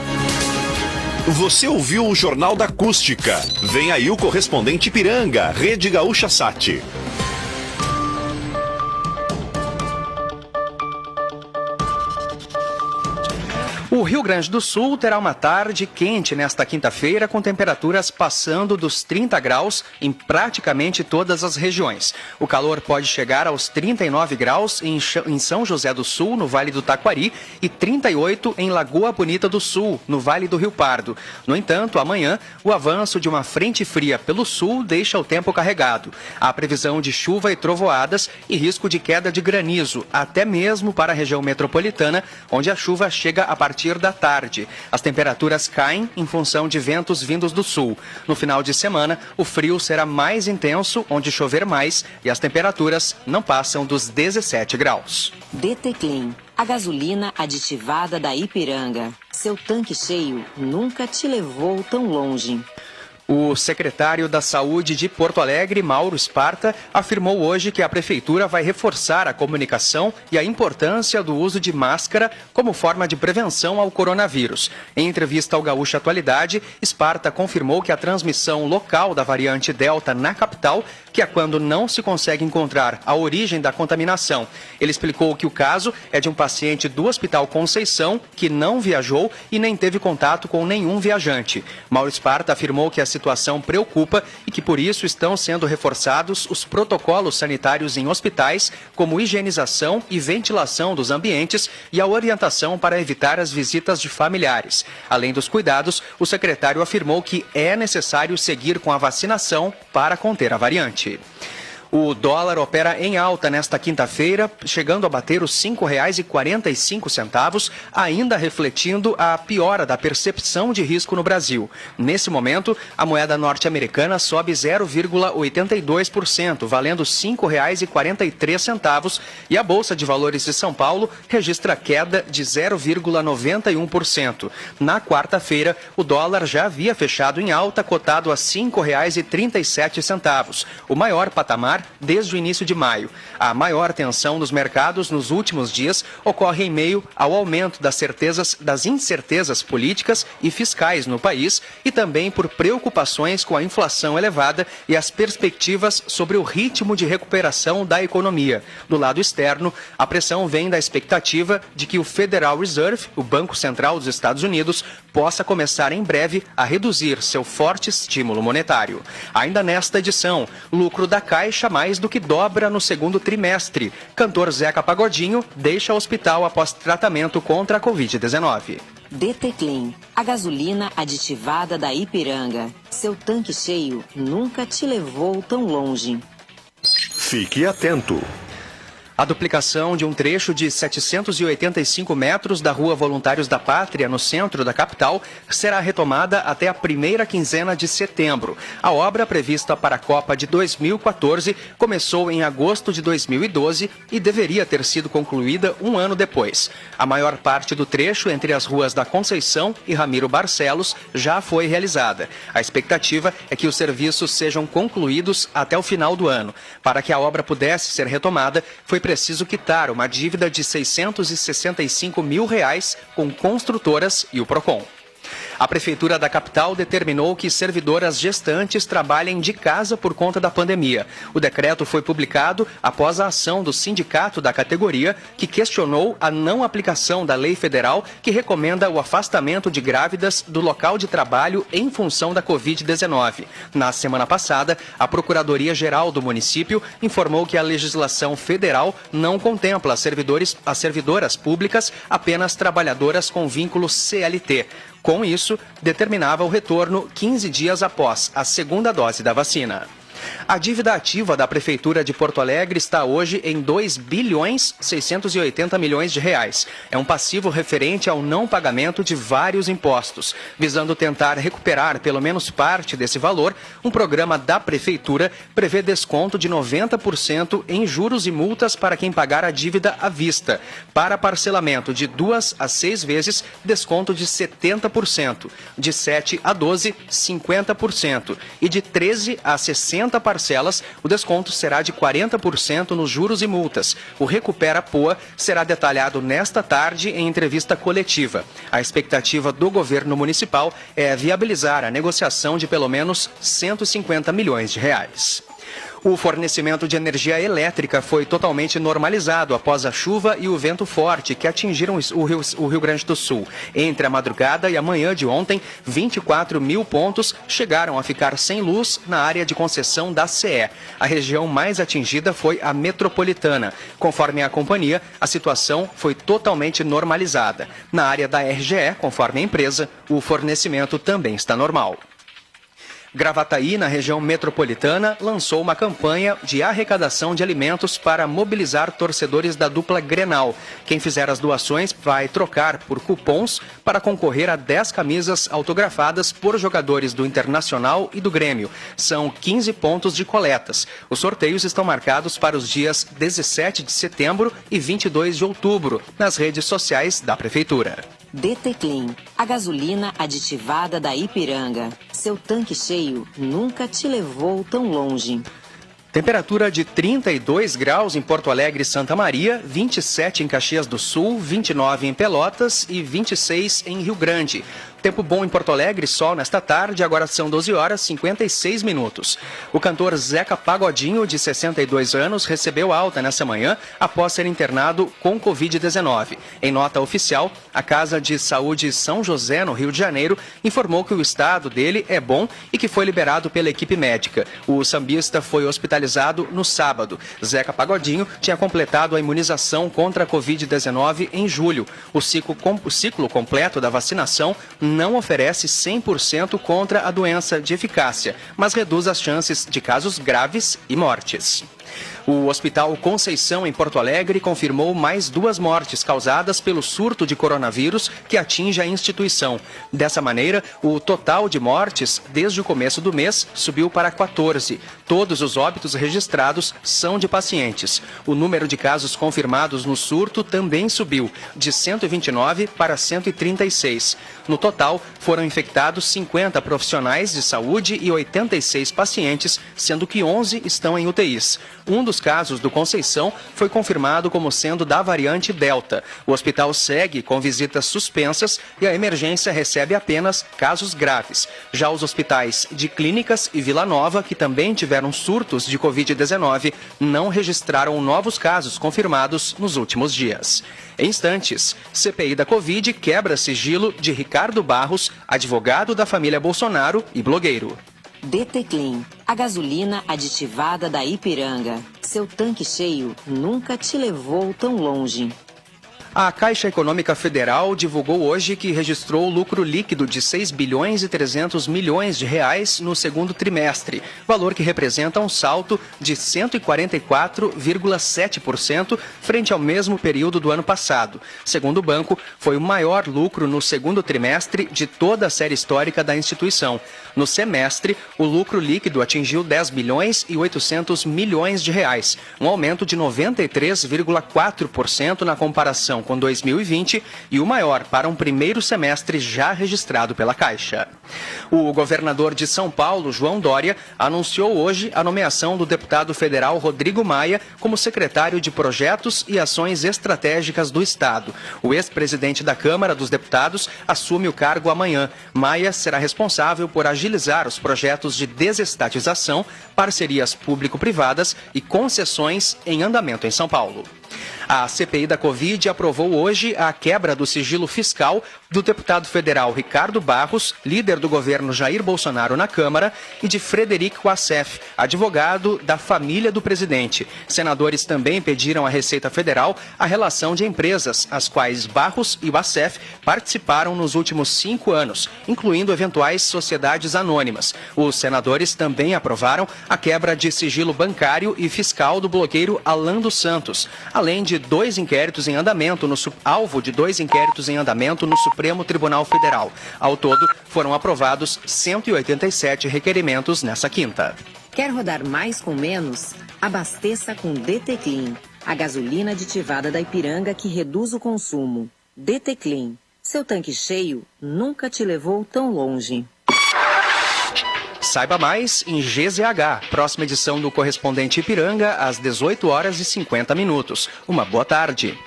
Você ouviu o Jornal da Acústica. Vem aí o correspondente Ipiranga, Rede Gaúcha Sat. O Rio Grande do Sul terá uma tarde quente nesta quinta-feira, com temperaturas passando dos 30 graus em praticamente todas as regiões. O calor pode chegar aos 39 graus em São José do Sul, no Vale do Taquari, e 38 em Lagoa Bonita do Sul, no Vale do Rio Pardo. No entanto, amanhã, o avanço de uma frente fria pelo sul deixa o tempo carregado. Há previsão de chuva e trovoadas e risco de queda de granizo, até mesmo para a região metropolitana, onde a chuva chega a partir da tarde. As temperaturas caem em função de ventos vindos do sul. No final de semana, o frio será mais intenso, onde chover mais, e as temperaturas não passam dos 17 graus. DT Clean, a gasolina aditivada da Ipiranga. Seu tanque cheio nunca te levou tão longe. O secretário da Saúde de Porto Alegre, Mauro Sparta, afirmou hoje que a prefeitura vai reforçar a comunicação e a importância do uso de máscara como forma de prevenção ao coronavírus. Em entrevista ao Gaúcha Atualidade, Sparta confirmou que a transmissão local da variante Delta na capital, que é quando não se consegue encontrar a origem da contaminação. Ele explicou que o caso é de um paciente do Hospital Conceição que não viajou e nem teve contato com nenhum viajante. Mauro Sparta afirmou que a situação preocupa e que por isso estão sendo reforçados os protocolos sanitários em hospitais, como higienização e ventilação dos ambientes e a orientação para evitar as visitas de familiares. Além dos cuidados, o secretário afirmou que é necessário seguir com a vacinação para conter a variante. O dólar opera em alta nesta quinta-feira, chegando a bater os R$ 5,45, ainda refletindo a piora da percepção de risco no Brasil. Nesse momento, a moeda norte-americana sobe 0,82%, valendo R$ 5,43, e a Bolsa de Valores de São Paulo registra queda de 0,91%. Na quarta-feira, o dólar já havia fechado em alta, cotado a R$ 5,37, o maior patamar liminar desde o início de maio. A maior tensão dos mercados nos últimos dias ocorre em meio ao aumento das incertezas políticas e fiscais no país e também por preocupações com a inflação elevada e as perspectivas sobre o ritmo de recuperação da economia. Do lado externo, a pressão vem da expectativa de que o Federal Reserve, o Banco Central dos Estados Unidos, possa começar em breve a reduzir seu forte estímulo monetário. Ainda nesta edição, lucro da Caixa mais do que dobra no segundo trimestre. Cantor Zeca Pagodinho deixa o hospital após tratamento contra a Covid-19. DT Clean, a gasolina aditivada da Ipiranga. Seu tanque cheio nunca te levou tão longe. Fique atento. A duplicação de um trecho de 785 metros da Rua Voluntários da Pátria, no centro da capital, será retomada até a primeira quinzena de setembro. A obra, prevista para a Copa de 2014, começou em agosto de 2012 e deveria ter sido concluída um ano depois. A maior parte do trecho entre as ruas da Conceição e Ramiro Barcelos já foi realizada. A expectativa é que os serviços sejam concluídos até o final do ano. Para que a obra pudesse ser retomada, foi preciso quitar uma dívida de R$ 665 mil com construtoras e o Procon. A Prefeitura da capital determinou que servidoras gestantes trabalhem de casa por conta da pandemia. O decreto foi publicado após a ação do sindicato da categoria, que questionou a não aplicação da lei federal que recomenda o afastamento de grávidas do local de trabalho em função da Covid-19. Na semana passada, a Procuradoria-Geral do município informou que a legislação federal não contempla as servidoras públicas, apenas trabalhadoras com vínculo CLT. Com isso, determinava o retorno 15 dias após a segunda dose da vacina. A dívida ativa da Prefeitura de Porto Alegre está hoje em R$ 2,680 bilhões. É um passivo referente ao não pagamento de vários impostos. Visando tentar recuperar pelo menos parte desse valor, um programa da Prefeitura prevê desconto de 90% em juros e multas para quem pagar a dívida à vista. Para parcelamento de 2 a 6 vezes, desconto de 70%. De 7 a 12, 50%. E de 13 a 60 parcelas, o desconto será de 40% nos juros e multas. O Recupera Poa será detalhado nesta tarde em entrevista coletiva. A expectativa do governo municipal é viabilizar a negociação de pelo menos R$ 150 milhões. O fornecimento de energia elétrica foi totalmente normalizado após a chuva e o vento forte que atingiram o Rio Grande do Sul. Entre a madrugada e a manhã de ontem, 24 mil pontos chegaram a ficar sem luz na área de concessão da CE. A região mais atingida foi a metropolitana. Conforme a companhia, a situação foi totalmente normalizada. Na área da RGE, conforme a empresa, o fornecimento também está normal. Gravataí, na região metropolitana, lançou uma campanha de arrecadação de alimentos para mobilizar torcedores da dupla Grenal. Quem fizer as doações vai trocar por cupons para concorrer a 10 camisas autografadas por jogadores do Internacional e do Grêmio. São 15 pontos de coletas. Os sorteios estão marcados para os dias 17 de setembro e 22 de outubro, nas redes sociais da Prefeitura. DT Clean, a gasolina aditivada da Ipiranga. Seu tanque cheio nunca te levou tão longe. Temperatura de 32 graus em Porto Alegre e Santa Maria, 27 em Caxias do Sul, 29 em Pelotas e 26 em Rio Grande. Tempo bom em Porto Alegre, sol nesta tarde, agora são 12 horas e 56 minutos. O cantor Zeca Pagodinho, de 62 anos, recebeu alta nessa manhã após ser internado com Covid-19. Em nota oficial, a Casa de Saúde São José, no Rio de Janeiro, informou que o estado dele é bom e que foi liberado pela equipe médica. O sambista foi hospitalizado no sábado. Zeca Pagodinho tinha completado a imunização contra a Covid-19 em julho. O ciclo completo da vacinação não oferece 100% contra a doença de eficácia, mas reduz as chances de casos graves e mortes. O Hospital Conceição, em Porto Alegre, confirmou mais 2 mortes causadas pelo surto de coronavírus que atinge a instituição. Dessa maneira, o total de mortes desde o começo do mês subiu para 14. Todos os óbitos registrados são de pacientes. O número de casos confirmados no surto também subiu, de 129 para 136. No total, foram infectados 50 profissionais de saúde e 86 pacientes, sendo que 11 estão em UTIs. Um dos casos do Conceição foi confirmado como sendo da variante Delta. O hospital segue com visitas suspensas e a emergência recebe apenas casos graves. Já os hospitais de Clínicas e Vila Nova, que também tiveram surtos de Covid-19, não registraram novos casos confirmados nos últimos dias. Em instantes, CPI da Covid quebra sigilo de Ricardo Barros, advogado da família Bolsonaro e blogueiro. DT Clean, a gasolina aditivada da Ipiranga. Seu tanque cheio nunca te levou tão longe. A Caixa Econômica Federal divulgou hoje que registrou lucro líquido de 6 bilhões e 300 milhões de reais no segundo trimestre, valor que representa um salto de 144,7% frente ao mesmo período do ano passado. Segundo o banco, foi o maior lucro no segundo trimestre de toda a série histórica da instituição. No semestre, o lucro líquido atingiu 10 bilhões e 800 milhões de reais, um aumento de 93,4% na comparação com 2020 e o maior para um primeiro semestre já registrado pela Caixa. O governador de São Paulo, João Dória, anunciou hoje a nomeação do deputado federal Rodrigo Maia como secretário de Projetos e Ações Estratégicas do Estado. O ex-presidente da Câmara dos Deputados assume o cargo amanhã. Maia será responsável por agilizar os projetos de desestatização, parcerias público-privadas e concessões em andamento em São Paulo. A CPI da Covid aprovou hoje a quebra do sigilo fiscal do deputado federal Ricardo Barros, líder do governo Jair Bolsonaro na Câmara, e de Frederico Wassef, advogado da família do presidente. Senadores também pediram à Receita Federal a relação de empresas, as quais Barros e Wassef participaram nos últimos 5 anos, incluindo eventuais sociedades anônimas. Os senadores também aprovaram a quebra de sigilo bancário e fiscal do blogueiro Alan dos Santos, além de alvo de dois inquéritos em andamento no Supremo Tribunal Federal. Ao todo, foram aprovados 187 requerimentos nessa quinta. Quer rodar mais com menos? Abasteça com DT Clean, a gasolina aditivada da Ipiranga que reduz o consumo. DT Clean, seu tanque cheio nunca te levou tão longe. Saiba mais em GZH, próxima edição do Correspondente Ipiranga, às 18h50. Uma boa tarde.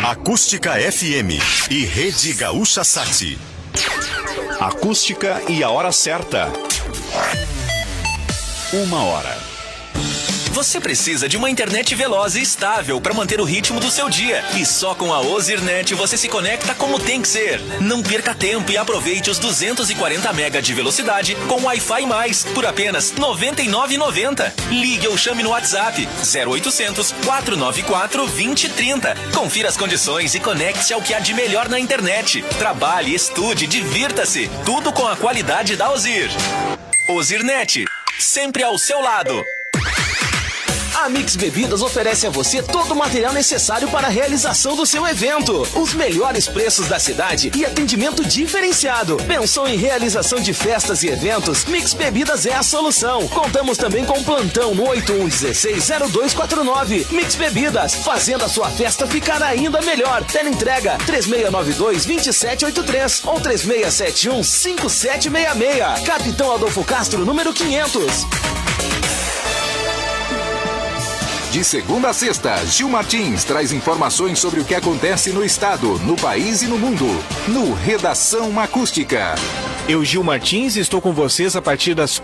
Acústica FM e Rede Gaúcha Sati. Acústica e a hora certa. 1h. Você precisa de uma internet veloz e estável para manter o ritmo do seu dia. E só com a Ozirnet você se conecta como tem que ser. Não perca tempo e aproveite os 240 MB de velocidade com Wi-Fi mais por apenas R$ 99,90. Ligue ou chame no WhatsApp 0800 494 2030. Confira as condições e conecte-se ao que há de melhor na internet. Trabalhe, estude, divirta-se. Tudo com a qualidade da Ozir. Ozirnet, sempre ao seu lado. A Mix Bebidas oferece a você todo o material necessário para a realização do seu evento. Os melhores preços da cidade e atendimento diferenciado. Pensou em realização de festas e eventos? Mix Bebidas é a solução. Contamos também com plantão no 81160249. Mix Bebidas, fazendo a sua festa ficar ainda melhor. Teleentrega 3692-2783 ou 3671-5766. Capitão Adolfo Castro, número 500. De segunda a sexta, Gil Martins traz informações sobre o que acontece no estado, no país e no mundo. No Redação Acústica. Eu, Gil Martins, estou com vocês a partir das